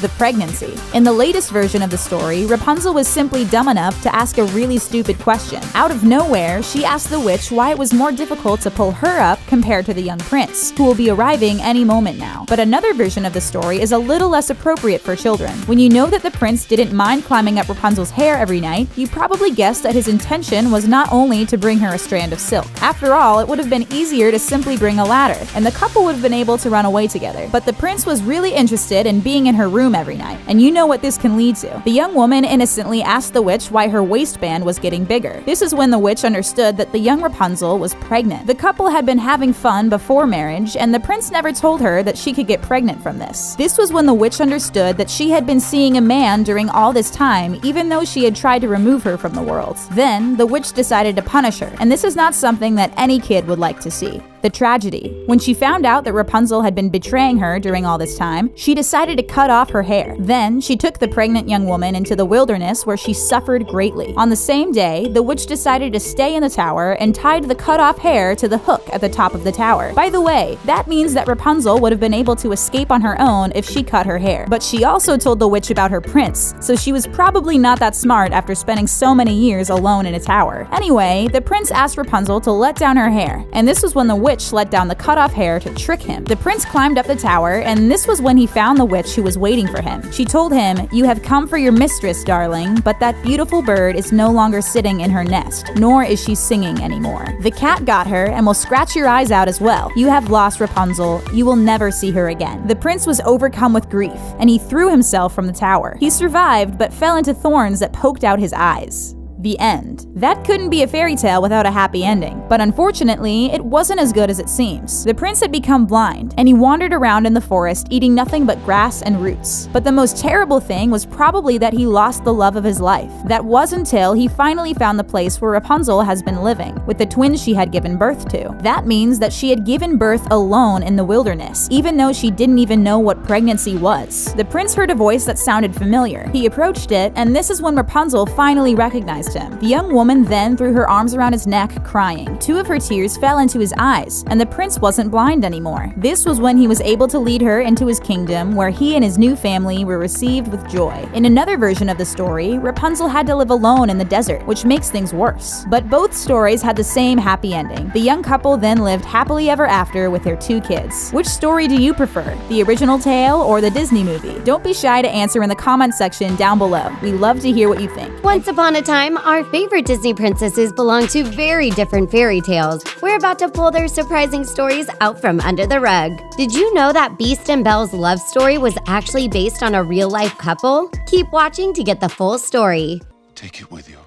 The pregnancy. In the latest version of the story, Rapunzel was simply dumb enough to ask a really stupid question. Out of nowhere, she asked the witch why it was more difficult to pull her up compared to the young prince, who will be arriving any moment now. But another version of the story is a little less appropriate for children. When you know that the prince didn't mind climbing up Rapunzel's hair every night, you probably guessed that his intention was not only to bring her a strand of silk. After all, it would have been easier to simply bring a ladder, and the couple would have been able to run away together. But the prince was really interested in being in her room every night, and you know what this can lead to. The young woman innocently asked the witch why her waistband was getting bigger. This is when the witch understood that the young Rapunzel was pregnant. The couple had been having fun before marriage, and the prince never told her that she could get pregnant from this. This was when the witch understood that she had been seeing a man during all this time, even though she had tried to remove her from the world. Then, the witch decided to punish her, and this is not something that any kid would like to see. The tragedy. When she found out that Rapunzel had been betraying her during all this time, she decided to cut off her hair. Then, she took the pregnant young woman into the wilderness where she suffered greatly. On the same day, the witch decided to stay in the tower and tied the cut off hair to the hook at the top of the tower. By the way, that means that Rapunzel would have been able to escape on her own if she cut her hair. But she also told the witch about her prince, so she was probably not that smart after spending so many years alone in a tower. Anyway, the prince asked Rapunzel to let down her hair, and this was when the witch let down the cut-off hair to trick him. The prince climbed up the tower, and this was when he found the witch who was waiting for him. She told him, "You have come for your mistress, darling, but that beautiful bird is no longer sitting in her nest, nor is she singing anymore. The cat got her and will scratch your eyes out as well. You have lost Rapunzel. You will never see her again." The prince was overcome with grief, and he threw himself from the tower. He survived, but fell into thorns that poked out his eyes. The end. That couldn't be a fairy tale without a happy ending, but unfortunately, it wasn't as good as it seems. The prince had become blind, and he wandered around in the forest eating nothing but grass and roots. But the most terrible thing was probably that he lost the love of his life. That was until he finally found the place where Rapunzel has been living, with the twins she had given birth to. That means that she had given birth alone in the wilderness, even though she didn't even know what pregnancy was. The prince heard a voice that sounded familiar. He approached it, and this is when Rapunzel finally recognized him. The young woman then threw her arms around his neck, crying. 2 of her tears fell into his eyes, and the prince wasn't blind anymore. This was when he was able to lead her into his kingdom, where he and his new family were received with joy. In another version of the story, Rapunzel had to live alone in the desert, which makes things worse. But both stories had the same happy ending. The young couple then lived happily ever after with their 2 kids. Which story do you prefer? The original tale or the Disney movie? Don't be shy to answer in the comment section down below. We love to hear what you think. Once upon a time, our favorite Disney princesses belonged to very different fairy tales. We're about to pull their surprising stories out from under the rug. Did you know that Beast and Belle's love story was actually based on a real-life couple? Keep watching to get the full story. Take it with you,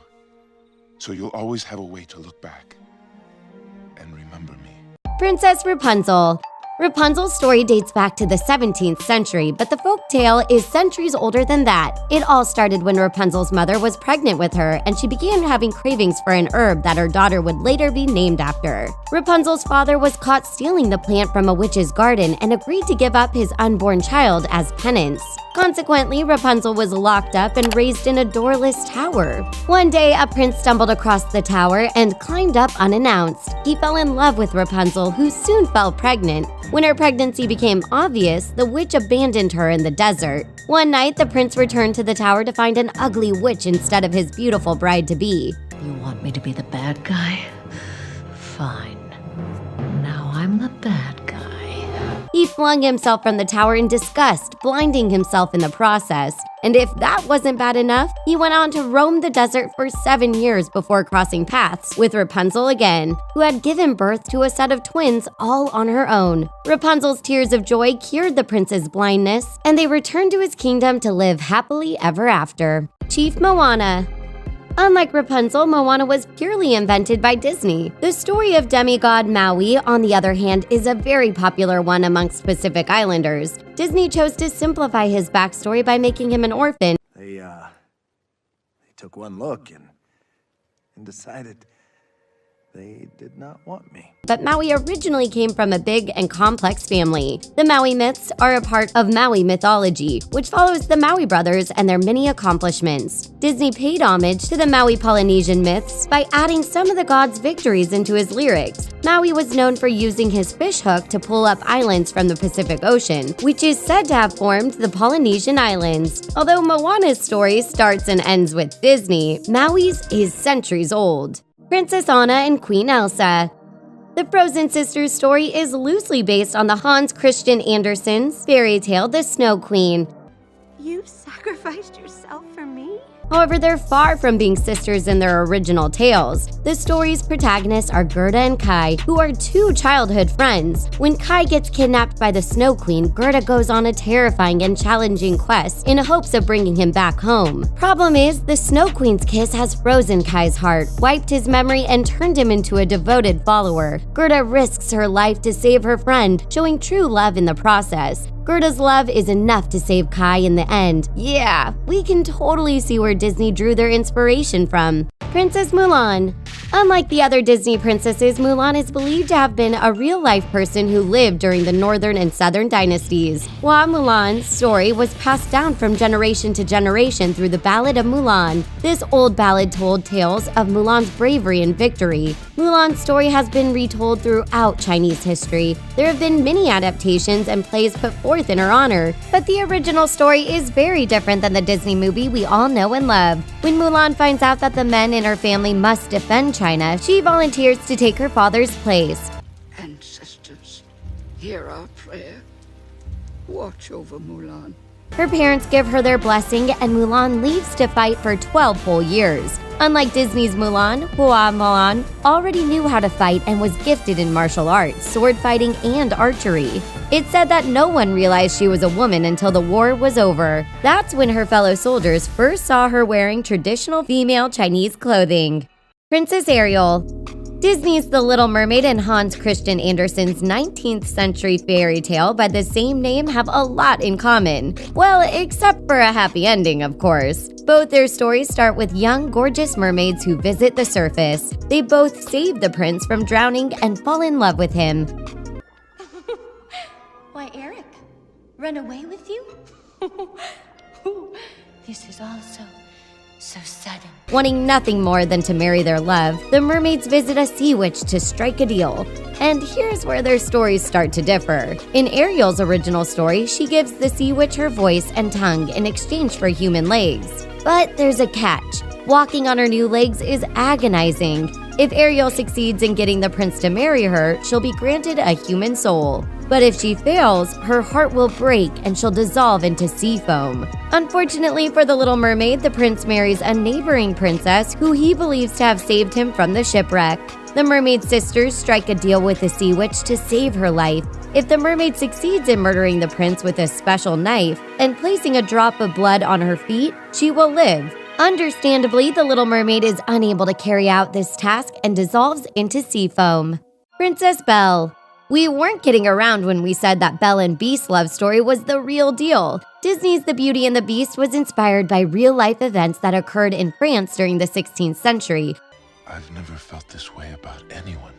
so you'll always have a way to look back and remember me. Princess Rapunzel. Rapunzel's story dates back to the 17th century, but the folk tale is centuries older than that. It all started when Rapunzel's mother was pregnant with her, and she began having cravings for an herb that her daughter would later be named after. Rapunzel's father was caught stealing the plant from a witch's garden and agreed to give up his unborn child as penance. Consequently, Rapunzel was locked up and raised in a doorless tower. One day, a prince stumbled across the tower and climbed up unannounced. He fell in love with Rapunzel, who soon fell pregnant. When her pregnancy became obvious, the witch abandoned her in the desert. One night, the prince returned to the tower to find an ugly witch instead of his beautiful bride-to-be. You want me to be the bad guy? Fine. Now I'm the bad guy. He flung himself from the tower in disgust, blinding himself in the process. And if that wasn't bad enough, he went on to roam the desert for 7 years before crossing paths with Rapunzel again, who had given birth to a set of twins all on her own. Rapunzel's tears of joy cured the prince's blindness, and they returned to his kingdom to live happily ever after. Chief Moana. Unlike Rapunzel, Moana was purely invented by Disney. The story of demigod Maui, on the other hand, is a very popular one amongst Pacific Islanders. Disney chose to simplify his backstory by making him an orphan. They took one look and decided they did not want me. But Maui originally came from a big and complex family. The Maui myths are a part of Maui mythology, which follows the Maui brothers and their many accomplishments. Disney paid homage to the Maui Polynesian myths by adding some of the gods' victories into his lyrics. Maui was known for using his fish hook to pull up islands from the Pacific Ocean, which is said to have formed the Polynesian Islands. Although Moana's story starts and ends with Disney, Maui's is centuries old. Princess Anna and Queen Elsa. The Frozen Sisters story is loosely based on the Hans Christian Andersen's fairy tale The Snow Queen. You sacrificed yourself for me? However, they're far from being sisters in their original tales. The story's protagonists are Gerda and Kai, who are 2 childhood friends. When Kai gets kidnapped by the Snow Queen, Gerda goes on a terrifying and challenging quest in hopes of bringing him back home. Problem is, the Snow Queen's kiss has frozen Kai's heart, wiped his memory, and turned him into a devoted follower. Gerda risks her life to save her friend, showing true love in the process. Gerda's love is enough to save Kai in the end. Yeah, we can totally see where Disney drew their inspiration from. Princess Mulan. Unlike the other Disney princesses, Mulan is believed to have been a real-life person who lived during the Northern and Southern dynasties. Hua Mulan's story was passed down from generation to generation through the Ballad of Mulan. This old ballad told tales of Mulan's bravery and victory. Mulan's story has been retold throughout Chinese history. There have been many adaptations and plays put forth in her honor, but the original story is very different than the Disney movie we all know and love. When Mulan finds out that the men in her family must defend China, she volunteers to take her father's place. Ancestors, hear our prayer. Watch over Mulan. Her parents give her their blessing, and Mulan leaves to fight for 12 whole years. Unlike Disney's Mulan, Mulan already knew how to fight and was gifted in martial arts, sword fighting, and archery. It's said that no one realized she was a woman until the war was over. That's when her fellow soldiers first saw her wearing traditional female Chinese clothing. Princess Ariel. Disney's The Little Mermaid and Hans Christian Andersen's 19th century fairy tale by the same name have a lot in common. Well, except for a happy ending, of course. Both their stories start with young, gorgeous mermaids who visit the surface. They both save the prince from drowning and fall in love with him. Why, Eric, run away with you? This is all so sudden. Wanting nothing more than to marry their love, the mermaids visit a sea witch to strike a deal. And here's where their stories start to differ. In Ariel's original story, she gives the sea witch her voice and tongue in exchange for human legs. But there's a catch. Walking on her new legs is agonizing. If Ariel succeeds in getting the prince to marry her, she'll be granted a human soul. But if she fails, her heart will break and she'll dissolve into sea foam. Unfortunately for the Little Mermaid, the prince marries a neighboring princess who he believes to have saved him from the shipwreck. The mermaid sisters strike a deal with the sea witch to save her life. If the mermaid succeeds in murdering the prince with a special knife and placing a drop of blood on her feet, she will live. Understandably, the Little Mermaid is unable to carry out this task and dissolves into sea foam. Princess Belle. We weren't kidding around when we said that Belle and Beast's love story was the real deal. Disney's The Beauty and the Beast was inspired by real-life events that occurred in France during the 16th century. I've never felt this way about anyone.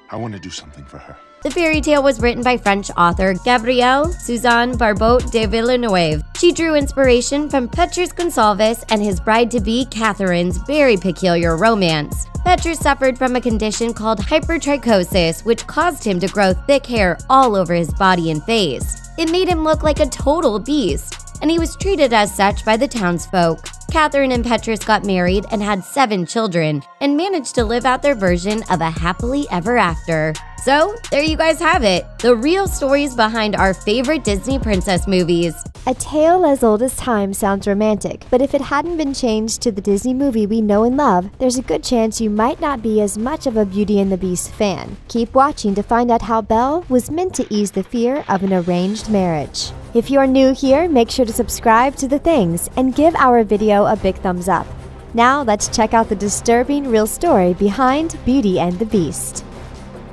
I want to do something for her. The fairy tale was written by French author Gabrielle Suzanne Barbeau de Villeneuve. She drew inspiration from Petrus Gonsalves and his bride-to-be Catherine's very peculiar romance. Petrus suffered from a condition called hypertrichosis, which caused him to grow thick hair all over his body and face. It made him look like a total beast, and he was treated as such by the townsfolk. Catherine and Petrus got married and had 7 children, and managed to live out their version of a happily ever after. So, there you guys have it, the real stories behind our favorite Disney princess movies. A tale as old as time sounds romantic, but if it hadn't been changed to the Disney movie we know and love, there's a good chance you might not be as much of a Beauty and the Beast fan. Keep watching to find out how Belle was meant to ease the fear of an arranged marriage. If you're new here, make sure to subscribe to The Things and give our video a big thumbs up. Now let's check out the disturbing real story behind Beauty and the Beast.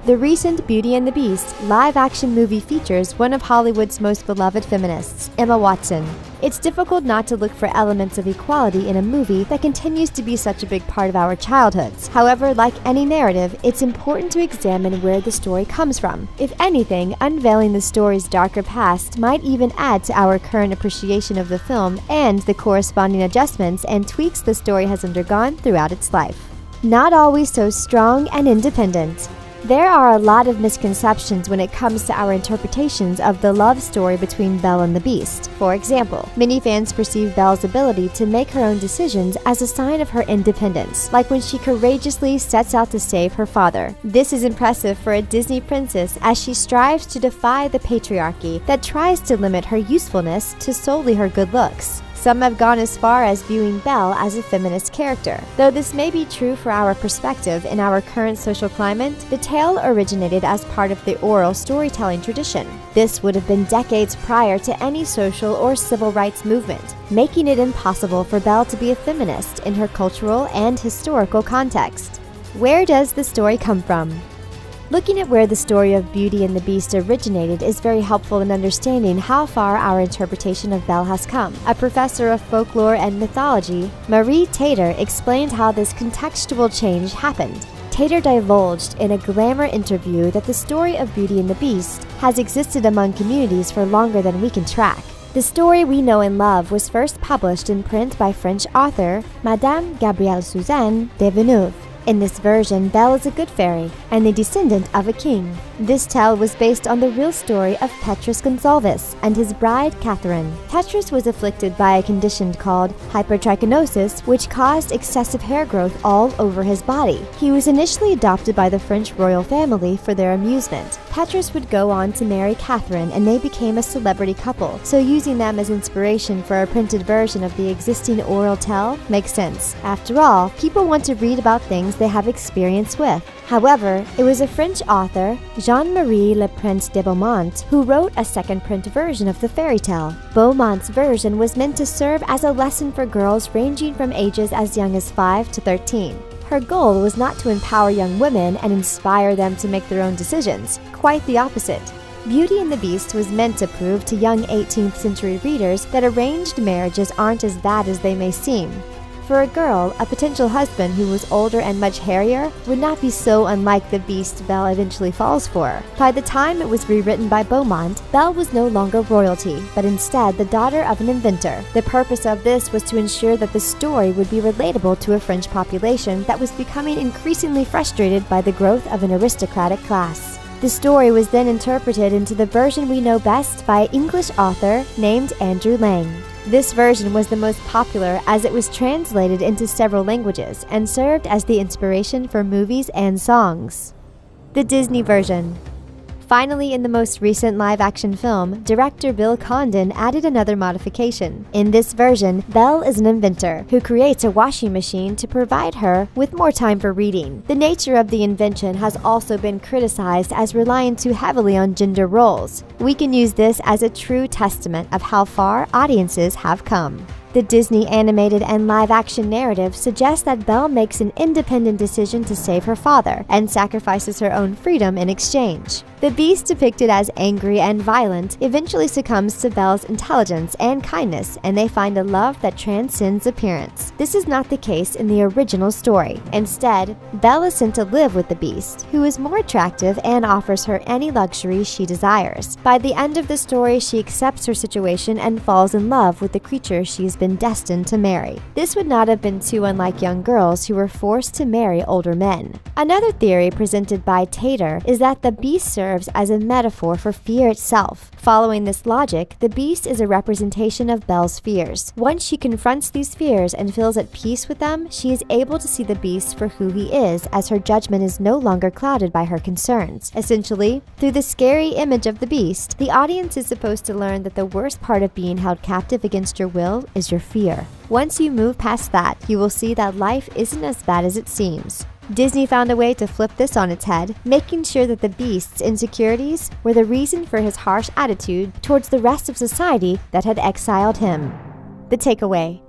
The recent Beauty and the Beast live-action movie features one of Hollywood's most beloved feminists, Emma Watson. It's difficult not to look for elements of equality in a movie that continues to be such a big part of our childhoods. However, like any narrative, it's important to examine where the story comes from. If anything, unveiling the story's darker past might even add to our current appreciation of the film and the corresponding adjustments and tweaks the story has undergone throughout its life. Not always so strong and independent. There are a lot of misconceptions when it comes to our interpretations of the love story between Belle and the Beast. For example, many fans perceive Belle's ability to make her own decisions as a sign of her independence, like when she courageously sets out to save her father. This is impressive for a Disney princess as she strives to defy the patriarchy that tries to limit her usefulness to solely her good looks. Some have gone as far as viewing Belle as a feminist character. Though this may be true for our perspective in our current social climate, the tale originated as part of the oral storytelling tradition. This would have been decades prior to any social or civil rights movement, making it impossible for Belle to be a feminist in her cultural and historical context. Where does the story come from? Looking at where the story of Beauty and the Beast originated is very helpful in understanding how far our interpretation of Belle has come. A professor of folklore and mythology, Marie Tater, explained how this contextual change happened. Tater divulged in a Glamour interview that the story of Beauty and the Beast has existed among communities for longer than we can track. The story we know and love was first published in print by French author Madame Gabrielle Suzanne de Villeneuve. In this version, Belle is a good fairy and the descendant of a king. This tale was based on the real story of Petrus Gonsalves and his bride Catherine. Petrus was afflicted by a condition called hypertrichosis, which caused excessive hair growth all over his body. He was initially adopted by the French royal family for their amusement. Petrus would go on to marry Catherine and they became a celebrity couple, so using them as inspiration for a printed version of the existing oral tale makes sense. After all, people want to read about things they have experience with. However, it was a French author, Jean-Marie Le Prince de Beaumont, who wrote a second print version of the fairy tale. Beaumont's version was meant to serve as a lesson for girls ranging from ages as young as 5 to 13. Her goal was not to empower young women and inspire them to make their own decisions, quite the opposite. Beauty and the Beast was meant to prove to young 18th century readers that arranged marriages aren't as bad as they may seem. For a girl, a potential husband who was older and much hairier would not be so unlike the Beast Belle eventually falls for. By the time it was rewritten by Beaumont, Belle was no longer royalty, but instead the daughter of an inventor. The purpose of this was to ensure that the story would be relatable to a French population that was becoming increasingly frustrated by the growth of an aristocratic class. The story was then interpreted into the version we know best by an English author named Andrew Lang. This version was the most popular as it was translated into several languages and served as the inspiration for movies and songs. The Disney version. Finally, in the most recent live-action film, director Bill Condon added another modification. In this version, Belle is an inventor who creates a washing machine to provide her with more time for reading. The nature of the invention has also been criticized as relying too heavily on gender roles. We can use this as a true testament of how far audiences have come. The Disney animated and live-action narrative suggests that Belle makes an independent decision to save her father and sacrifices her own freedom in exchange. The Beast, depicted as angry and violent, eventually succumbs to Belle's intelligence and kindness, and they find a love that transcends appearance. This is not the case in the original story. Instead, Belle is sent to live with the Beast, who is more attractive and offers her any luxury she desires. By the end of the story, she accepts her situation and falls in love with the creature she's been destined to marry. This would not have been too unlike young girls who were forced to marry older men. Another theory presented by Tater is that the Beast serves as a metaphor for fear itself. Following this logic, the Beast is a representation of Belle's fears. Once she confronts these fears and feels at peace with them, she is able to see the Beast for who he is, as her judgment is no longer clouded by her concerns. Essentially, through the scary image of the Beast, the audience is supposed to learn that the worst part of being held captive against your will is your fear. Once you move past that, you will see that life isn't as bad as it seems. Disney found a way to flip this on its head, making sure that the Beast's insecurities were the reason for his harsh attitude towards the rest of society that had exiled him. The takeaway.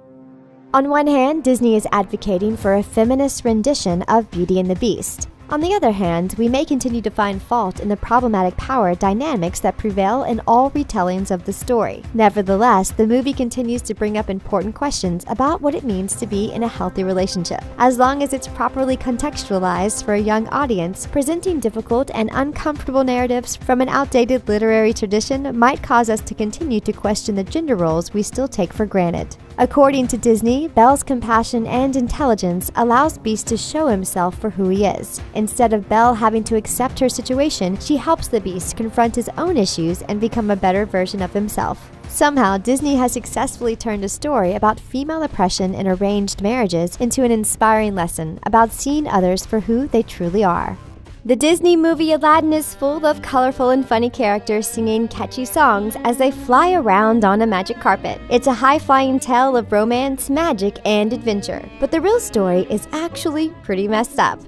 On one hand, Disney is advocating for a feminist rendition of Beauty and the Beast. On the other hand, we may continue to find fault in the problematic power dynamics that prevail in all retellings of the story. Nevertheless, the movie continues to bring up important questions about what it means to be in a healthy relationship. As long as it's properly contextualized for a young audience, presenting difficult and uncomfortable narratives from an outdated literary tradition might cause us to continue to question the gender roles we still take for granted. According to Disney, Belle's compassion and intelligence allows Beast to show himself for who he is. Instead of Belle having to accept her situation, she helps the Beast confront his own issues and become a better version of himself. Somehow, Disney has successfully turned a story about female oppression in arranged marriages into an inspiring lesson about seeing others for who they truly are. The Disney movie Aladdin is full of colorful and funny characters singing catchy songs as they fly around on a magic carpet. It's a high-flying tale of romance, magic, and adventure. But the real story is actually pretty messed up.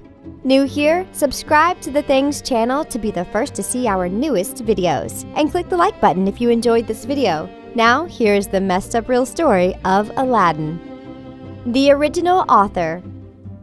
New here? Subscribe to The Things channel to be the first to see our newest videos. And click the like button if you enjoyed this video. Now, here's the messed up real story of Aladdin. The original author.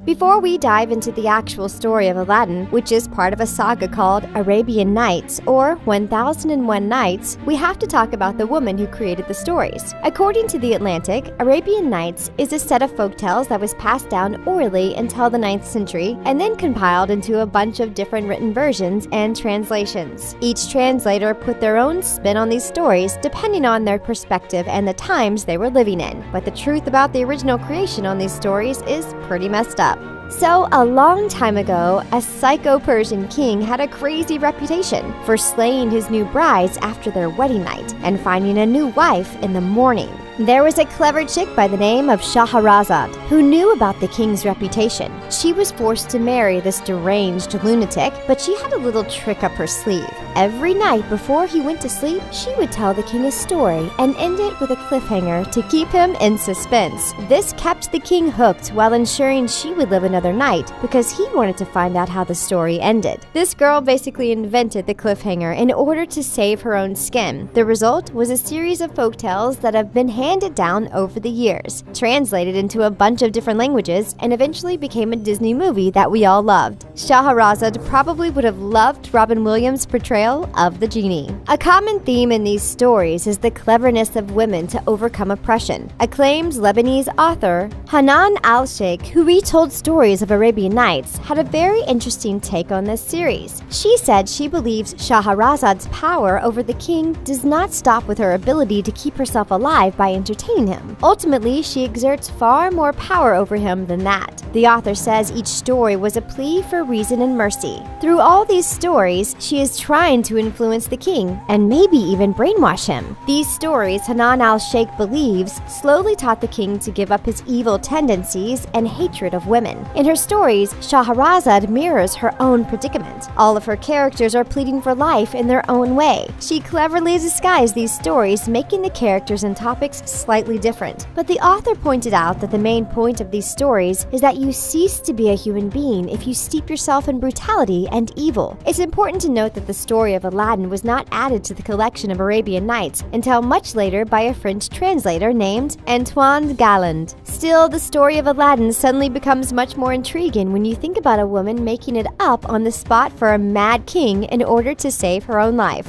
Before we dive into the actual story of Aladdin, which is part of a saga called Arabian Nights or 1001 Nights, we have to talk about the woman who created the stories. According to The Atlantic, Arabian Nights is a set of folktales that was passed down orally until the 9th century and then compiled into a bunch of different written versions and translations. Each translator put their own spin on these stories depending on their perspective and the times they were living in. But the truth about the original creation on these stories is pretty messed up. So, a long time ago, a psycho Persian king had a crazy reputation for slaying his new brides after their wedding night and finding a new wife in the morning. There was a clever chick by the name of Shahrazad who knew about the king's reputation. She was forced to marry this deranged lunatic, but she had a little trick up her sleeve. Every night before he went to sleep, she would tell the king a story and end it with a cliffhanger to keep him in suspense. This kept the king hooked while ensuring she would live another night because he wanted to find out how the story ended. This girl basically invented the cliffhanger in order to save her own skin. The result was a series of folktales that have been handed down over the years, translated into a bunch of different languages, and eventually became a Disney movie that we all loved. Shahrazad probably would have loved Robin Williams' portrayal of the genie. A common theme in these stories is the cleverness of women to overcome oppression. Acclaimed Lebanese author Hanan al-Sheikh, who retold stories of Arabian Nights, had a very interesting take on this series. She said she believes Shahrazad's power over the king does not stop with her ability to keep herself alive by entertaining him. Ultimately, she exerts far more power over him than that. The author says each story was a plea for reason and mercy. Through all these stories, she is trying to influence the king and maybe even brainwash him. These stories, Hanan al-Sheikh believes, slowly taught the king to give up his evil tendencies and hatred of women. In her stories, Shahrazad mirrors her own predicament. All of her characters are pleading for life in their own way. She cleverly disguised these stories, making the characters and topics slightly different. But the author pointed out that the main point of these stories is that you cease to be a human being if you steep yourself in brutality and evil. It's important to note that the story of Aladdin was not added to the collection of Arabian Nights until much later by a French translator named Antoine Galland. Still, the story of Aladdin suddenly becomes much more intriguing when you think about a woman making it up on the spot for a mad king in order to save her own life.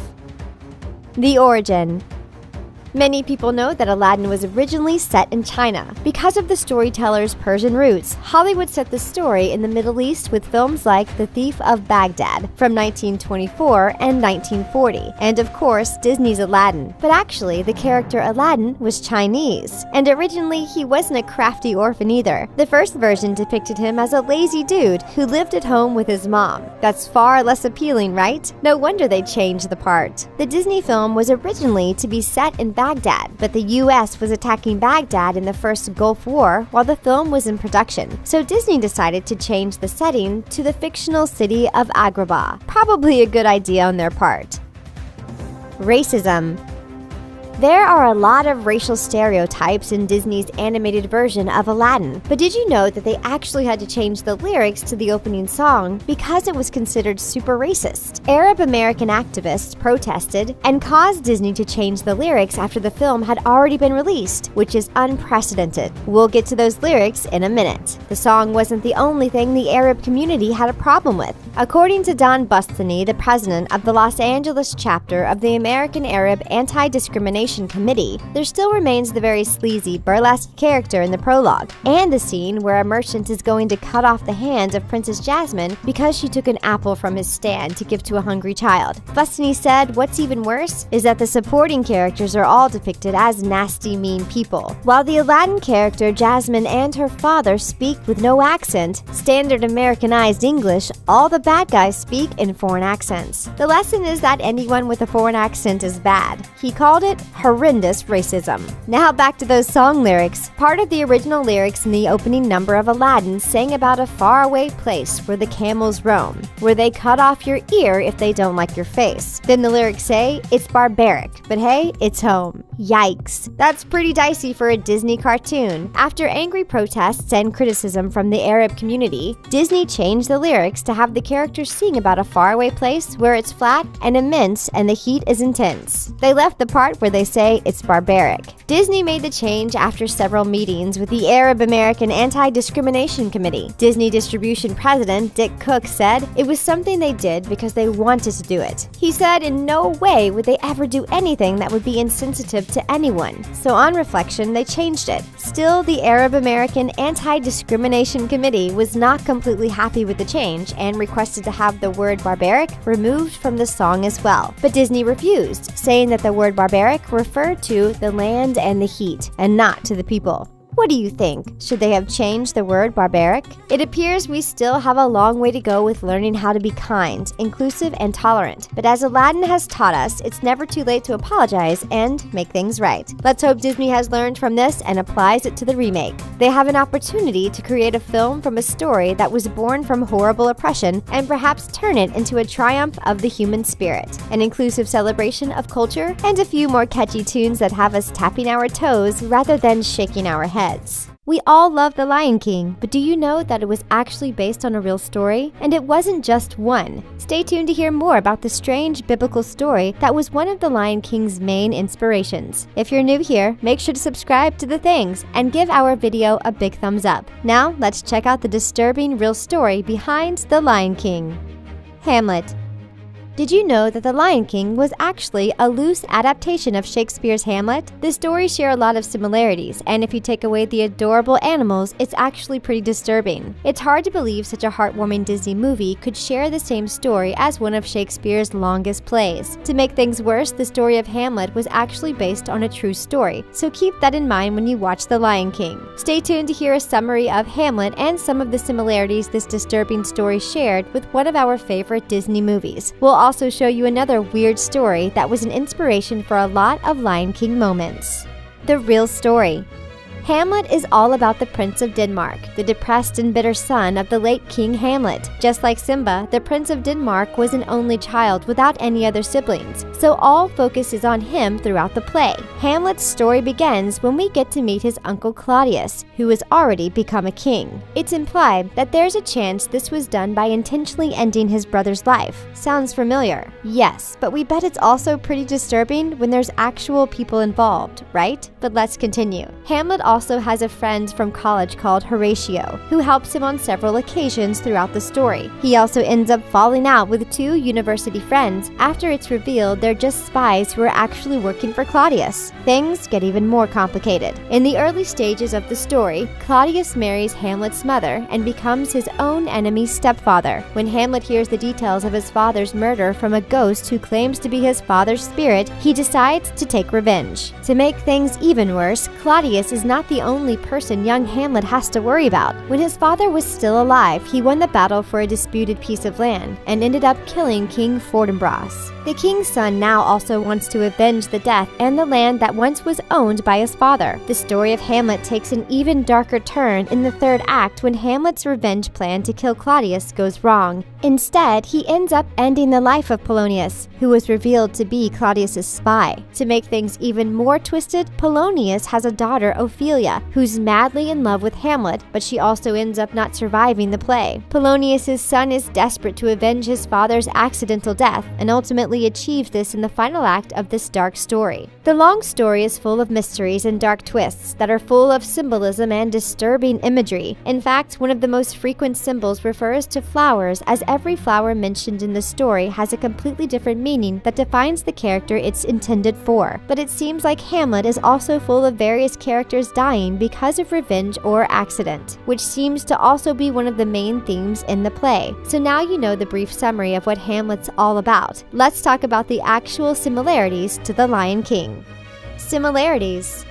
The origin. Many people know that Aladdin was originally set in China. Because of the storyteller's Persian roots, Hollywood set the story in the Middle East with films like The Thief of Baghdad from 1924 and 1940, and of course Disney's Aladdin. But actually, the character Aladdin was Chinese, and originally he wasn't a crafty orphan either. The first version depicted him as a lazy dude who lived at home with his mom. That's far less appealing, right? No wonder they changed the part. The Disney film was originally to be set in Baghdad, but the US was attacking Baghdad in the first Gulf War while the film was in production, so Disney decided to change the setting to the fictional city of Agrabah. Probably a good idea on their part. Racism. There are a lot of racial stereotypes in Disney's animated version of Aladdin, but did you know that they actually had to change the lyrics to the opening song because it was considered super racist? Arab American activists protested and caused Disney to change the lyrics after the film had already been released, which is unprecedented. We'll get to those lyrics in a minute. The song wasn't the only thing the Arab community had a problem with. According to Don Bustany, the president of the Los Angeles chapter of the American Arab Anti-Discrimination Committee, there still remains the very sleazy, burlesque character in the prologue, and the scene where a merchant is going to cut off the hand of Princess Jasmine because she took an apple from his stand to give to a hungry child. Bustany said what's even worse is that the supporting characters are all depicted as nasty, mean people. While the Aladdin character Jasmine and her father speak with no accent, standard Americanized English, all the bad guys speak in foreign accents. The lesson is that anyone with a foreign accent is bad. He called it horrendous racism. Now back to those song lyrics. Part of the original lyrics in the opening number of Aladdin sang about a faraway place where the camels roam, where they cut off your ear if they don't like your face. Then the lyrics say, it's barbaric, but hey, it's home. Yikes. That's pretty dicey for a Disney cartoon. After angry protests and criticism from the Arab community, Disney changed the lyrics to have the characters sing about a faraway place where it's flat and immense and the heat is intense. They left the part where they say it's barbaric. Disney made the change after several meetings with the Arab American Anti-Discrimination Committee. Disney Distribution President Dick Cook said it was something they did because they wanted to do it. He said in no way would they ever do anything that would be insensitive to anyone, so on reflection they changed it. Still, the Arab American Anti-Discrimination Committee was not completely happy with the change and requested to have the word barbaric removed from the song as well. But Disney refused, saying that the word barbaric referred to the land and the heat, and not to the people. What do you think? Should they have changed the word barbaric? It appears we still have a long way to go with learning how to be kind, inclusive, and tolerant. But as Aladdin has taught us, it's never too late to apologize and make things right. Let's hope Disney has learned from this and applies it to the remake. They have an opportunity to create a film from a story that was born from horrible oppression and perhaps turn it into a triumph of the human spirit, an inclusive celebration of culture, and a few more catchy tunes that have us tapping our toes rather than shaking our heads. We all love The Lion King, but do you know that it was actually based on a real story? And it wasn't just one. Stay tuned to hear more about the strange biblical story that was one of The Lion King's main inspirations. If you're new here, make sure to subscribe to The Things and give our video a big thumbs up. Now, let's check out the disturbing real story behind The Lion King. Hamlet. Did you know that The Lion King was actually a loose adaptation of Shakespeare's Hamlet? The stories share a lot of similarities, and if you take away the adorable animals, it's actually pretty disturbing. It's hard to believe such a heartwarming Disney movie could share the same story as one of Shakespeare's longest plays. To make things worse, the story of Hamlet was actually based on a true story, so keep that in mind when you watch The Lion King. Stay tuned to hear a summary of Hamlet and some of the similarities this disturbing story shared with one of our favorite Disney movies. We'll also show you another weird story that was an inspiration for a lot of Lion King moments. The real story. Hamlet is all about the Prince of Denmark, the depressed and bitter son of the late King Hamlet. Just like Simba, the Prince of Denmark was an only child without any other siblings, so all focus is on him throughout the play. Hamlet's story begins when we get to meet his uncle Claudius, who has already become a king. It's implied that there's a chance this was done by intentionally ending his brother's life. Sounds familiar? Yes, but we bet it's also pretty disturbing when there's actual people involved, right? But let's continue. Hamlet also has a friend from college called Horatio, who helps him on several occasions throughout the story. He also ends up falling out with two university friends after it's revealed they're just spies who are actually working for Claudius. Things get even more complicated. In the early stages of the story, Claudius marries Hamlet's mother and becomes his own enemy's stepfather. When Hamlet hears the details of his father's murder from a ghost who claims to be his father's spirit, he decides to take revenge. To make things even worse, Claudius is not the only person young Hamlet has to worry about. When his father was still alive, he won the battle for a disputed piece of land and ended up killing King Fortinbras. The king's son now also wants to avenge the death and the land that once was owned by his father. The story of Hamlet takes an even darker turn in the third act when Hamlet's revenge plan to kill Claudius goes wrong. Instead, he ends up ending the life of Polonius, who was revealed to be Claudius's spy. To make things even more twisted, Polonius has a daughter, Ophelia, who's madly in love with Hamlet, but she also ends up not surviving the play. Polonius's son is desperate to avenge his father's accidental death and ultimately achieves this in the final act of this dark story. The long story is full of mysteries and dark twists that are full of symbolism and disturbing imagery. In fact, one of the most frequent symbols refers to flowers, as every flower mentioned in the story has a completely different meaning that defines the character it's intended for. But it seems like Hamlet is also full of various characters dying because of revenge or accident, which seems to also be one of the main themes in the play. So now you know the brief summary of what Hamlet's all about. Let's talk about the actual similarities to The Lion King. Similarities.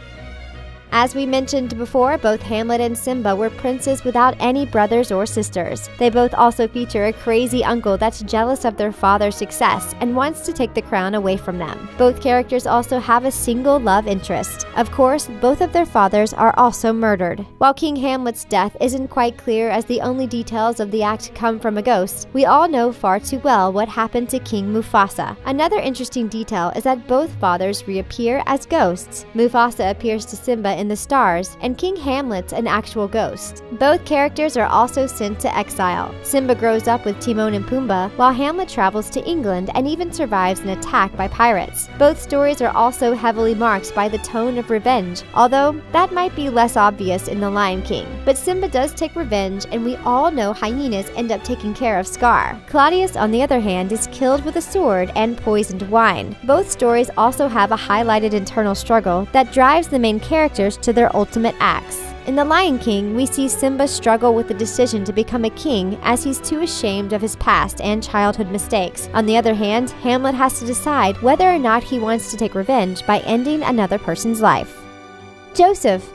As we mentioned before, both Hamlet and Simba were princes without any brothers or sisters. They both also feature a crazy uncle that's jealous of their father's success and wants to take the crown away from them. Both characters also have a single love interest. Of course, both of their fathers are also murdered. While King Hamlet's death isn't quite clear as the only details of the act come from a ghost, we all know far too well what happened to King Mufasa. Another interesting detail is that both fathers reappear as ghosts. Mufasa appears to Simba in the stars, and King Hamlet's an actual ghost. Both characters are also sent to exile. Simba grows up with Timon and Pumbaa, while Hamlet travels to England and even survives an attack by pirates. Both stories are also heavily marked by the tone of revenge, although that might be less obvious in The Lion King. But Simba does take revenge, and we all know hyenas end up taking care of Scar. Claudius, on the other hand, is killed with a sword and poisoned wine. Both stories also have a highlighted internal struggle that drives the main characters to their ultimate acts. In The Lion King, we see Simba struggle with the decision to become a king as he's too ashamed of his past and childhood mistakes. On the other hand, Hamlet has to decide whether or not he wants to take revenge by ending another person's life. Joseph.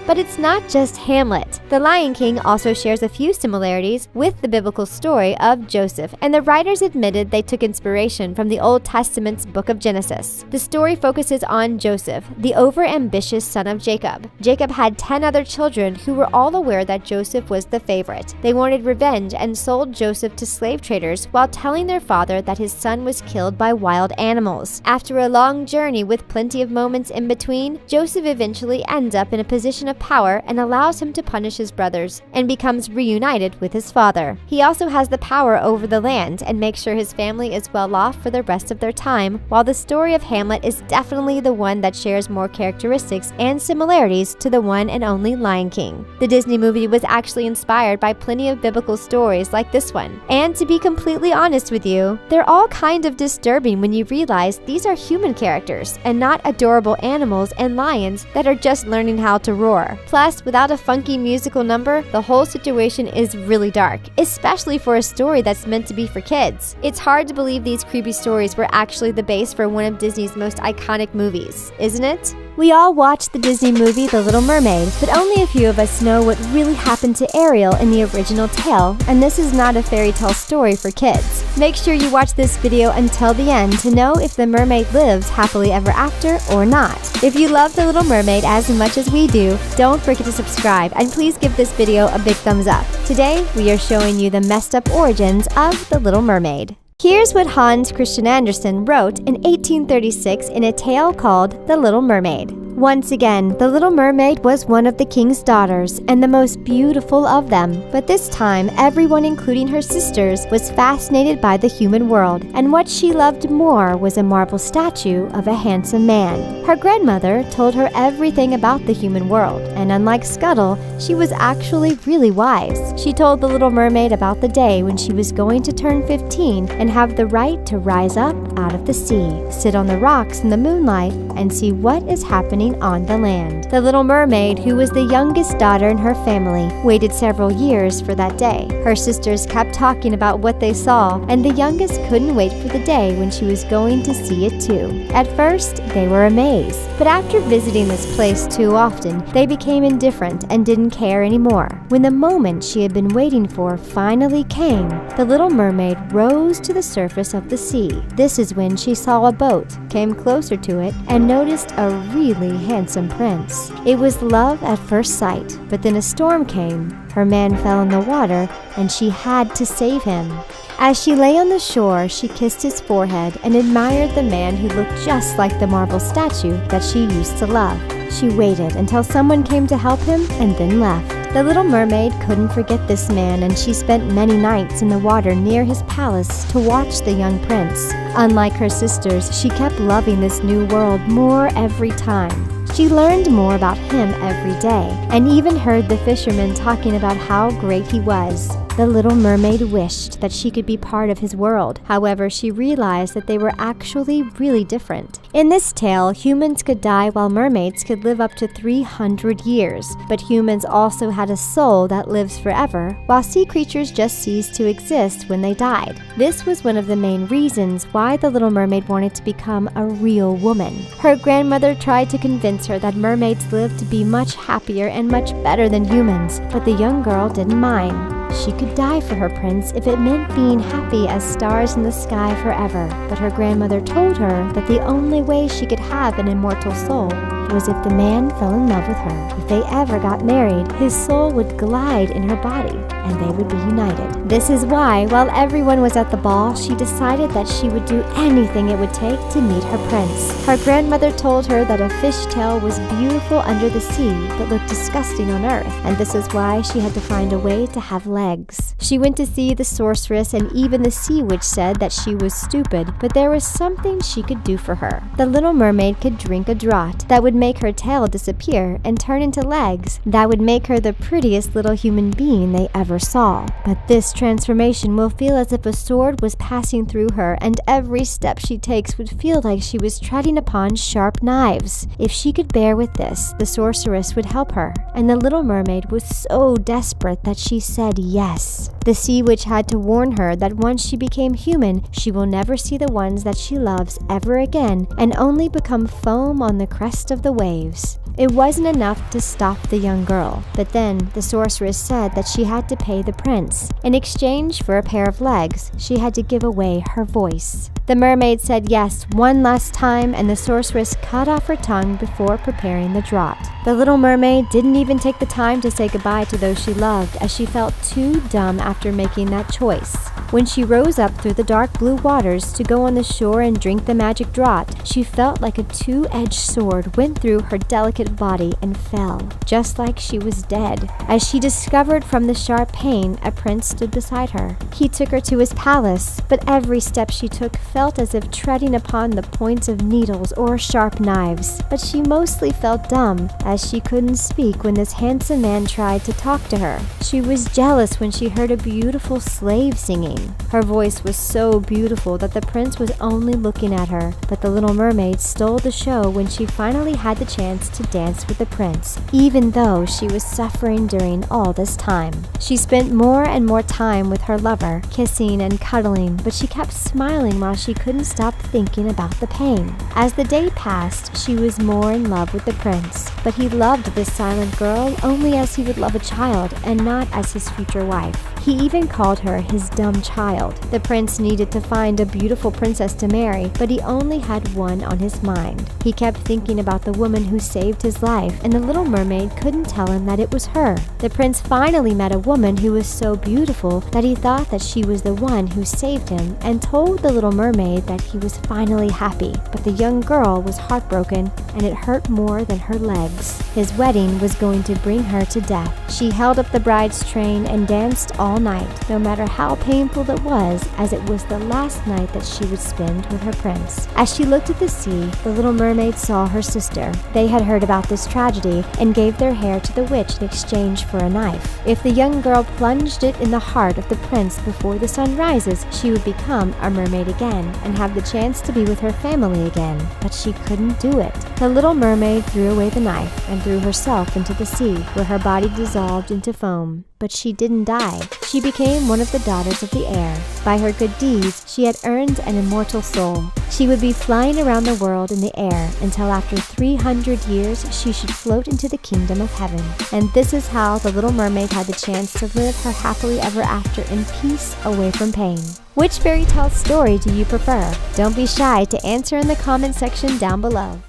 But it's not just Hamlet. The Lion King also shares a few similarities with the biblical story of Joseph, and the writers admitted they took inspiration from the Old Testament's book of Genesis. The story focuses on Joseph, the over-ambitious son of Jacob. Jacob had 10 other children who were all aware that Joseph was the favorite. They wanted revenge and sold Joseph to slave traders while telling their father that his son was killed by wild animals. After a long journey with plenty of moments in between, Joseph eventually ends up in a position of power and allows him to punish his brothers and becomes reunited with his father. He also has the power over the land and makes sure his family is well off for the rest of their time, while the story of Hamlet is definitely the one that shares more characteristics and similarities to the one and only Lion King. The Disney movie was actually inspired by plenty of biblical stories like this one. And to be completely honest with you, they're all kind of disturbing when you realize these are human characters and not adorable animals and lions that are just learning how to roar. Plus, without a funky musical number, the whole situation is really dark, especially for a story that's meant to be for kids. It's hard to believe these creepy stories were actually the base for one of Disney's most iconic movies, isn't it? We all watched the Disney movie The Little Mermaid, but only a few of us know what really happened to Ariel in the original tale, and this is not a fairy tale story for kids. Make sure you watch this video until the end to know if the mermaid lives happily ever after or not. If you love The Little Mermaid as much as we do, don't forget to subscribe and please give this video a big thumbs up. Today, we are showing you the messed up origins of The Little Mermaid. Here's what Hans Christian Andersen wrote in 1836 in a tale called The Little Mermaid. Once again, the Little Mermaid was one of the king's daughters and the most beautiful of them. But this time, everyone, including her sisters, was fascinated by the human world, and what she loved more was a marble statue of a handsome man. Her grandmother told her everything about the human world, and unlike Scuttle, she was actually really wise. She told the Little Mermaid about the day when she was going to turn 15 and have the right to rise up out of the sea, sit on the rocks in the moonlight, and see what is happening on the land. The Little Mermaid, who was the youngest daughter in her family, waited several years for that day. Her sisters kept talking about what they saw, and the youngest couldn't wait for the day when she was going to see it too. At first, they were amazed, but after visiting this place too often, they became indifferent and didn't care anymore. When the moment she had been waiting for finally came, the Little Mermaid rose to the surface of the sea. This is when she saw a boat, came closer to it, and noticed a really handsome prince. It was love at first sight, but then a storm came. Her man fell in the water, and she had to save him. As she lay on the shore, she kissed his forehead and admired the man who looked just like the marble statue that she used to love. She waited until someone came to help him and then left. The Little Mermaid couldn't forget this man, and she spent many nights in the water near his palace to watch the young prince. Unlike her sisters, she kept loving this new world more every time. She learned more about him every day, and even heard the fishermen talking about how great he was. The Little Mermaid wished that she could be part of his world. However, she realized that they were actually really different. In this tale, humans could die while mermaids could live up to 300 years. But humans also had a soul that lives forever, while sea creatures just ceased to exist when they died. This was one of the main reasons why the Little Mermaid wanted to become a real woman. Her grandmother tried to convince her that mermaids lived to be much happier and much better than humans, but the young girl didn't mind. She could die for her prince if it meant being happy as stars in the sky forever. But her grandmother told her that the only way she could have an immortal soul was if the man fell in love with her. If they ever got married, his soul would glide in her body, and they would be united. This is why, while everyone was at the ball, she decided that she would do anything it would take to meet her prince. Her grandmother told her that a fishtail was beautiful under the sea, but looked disgusting on earth, and this is why she had to find a way to have legs. She went to see the sorceress, and even the sea witch said that she was stupid, but there was something she could do for her. The Little Mermaid could drink a draught that would make her tail disappear and turn into legs that would make her the prettiest little human being they ever saw. But this transformation will feel as if a sword was passing through her, and every step she takes would feel like she was treading upon sharp knives. If she could bear with this, the sorceress would help her, and the Little Mermaid was so desperate that she said yes. The sea witch had to warn her that once she became human, she will never see the ones that she loves ever again, and only become foam on the crest of the waves. It wasn't enough to stop the young girl, but then the sorceress said that she had to pay the prince. In exchange for a pair of legs, she had to give away her voice. The mermaid said yes one last time, and the sorceress cut off her tongue before preparing the draught. The Little Mermaid didn't even take the time to say goodbye to those she loved, as she felt too dumb after making that choice. When she rose up through the dark blue waters to go on the shore and drink the magic draught, she felt like a two-edged sword went through her delicate body and fell, just like she was dead. As she discovered from the sharp pain, a prince stood beside her. He took her to his palace, but every step she took felt as if treading upon the points of needles or sharp knives. But she mostly felt dumb, as she couldn't speak when this handsome man tried to talk to her. She was jealous when she heard a beautiful slave singing. Her voice was so beautiful that the prince was only looking at her, but the Little Mermaid stole the show when she finally had the chance to dance with the prince, even though she was suffering during all this time. She spent more and more time with her lover, kissing and cuddling, but she kept smiling while she couldn't stop thinking about the pain. As the day passed, she was more in love with the prince, but he loved this silent girl only as he would love a child and not as his future wife. He even called her his dumb child. The prince needed to find a beautiful princess to marry, but he only had one on his mind. He kept thinking about the woman who saved his life, and the Little Mermaid couldn't tell him that it was her. The prince finally met a woman who was so beautiful that he thought that she was the one who saved him, and told the Little Mermaid that he was finally happy. But the young girl was heartbroken, and it hurt more than her legs. His wedding was going to bring her to death. She held up the bride's train and danced all night, no matter how painful it was, as it was the last night that she would spend with her prince. As she looked at the sea, the Little Mermaid saw her sister. They had heard about this tragedy and gave their hair to the witch in exchange for a knife. If the young girl plunged it in the heart of the prince before the sun rises, she would become a mermaid again and have the chance to be with her family again. But she couldn't do it. The Little Mermaid threw away the knife and threw herself into the sea, where her body dissolved into foam. But she didn't die. She became one of the daughters of the air. By her good deeds, she had earned an immortal soul. She would be flying around the world in the air until after 300 years she should float into the kingdom of heaven. And this is how the Little Mermaid had the chance to live her happily ever after in peace away from pain. Which fairy tale story do you prefer? Don't be shy to answer in the comment section down below.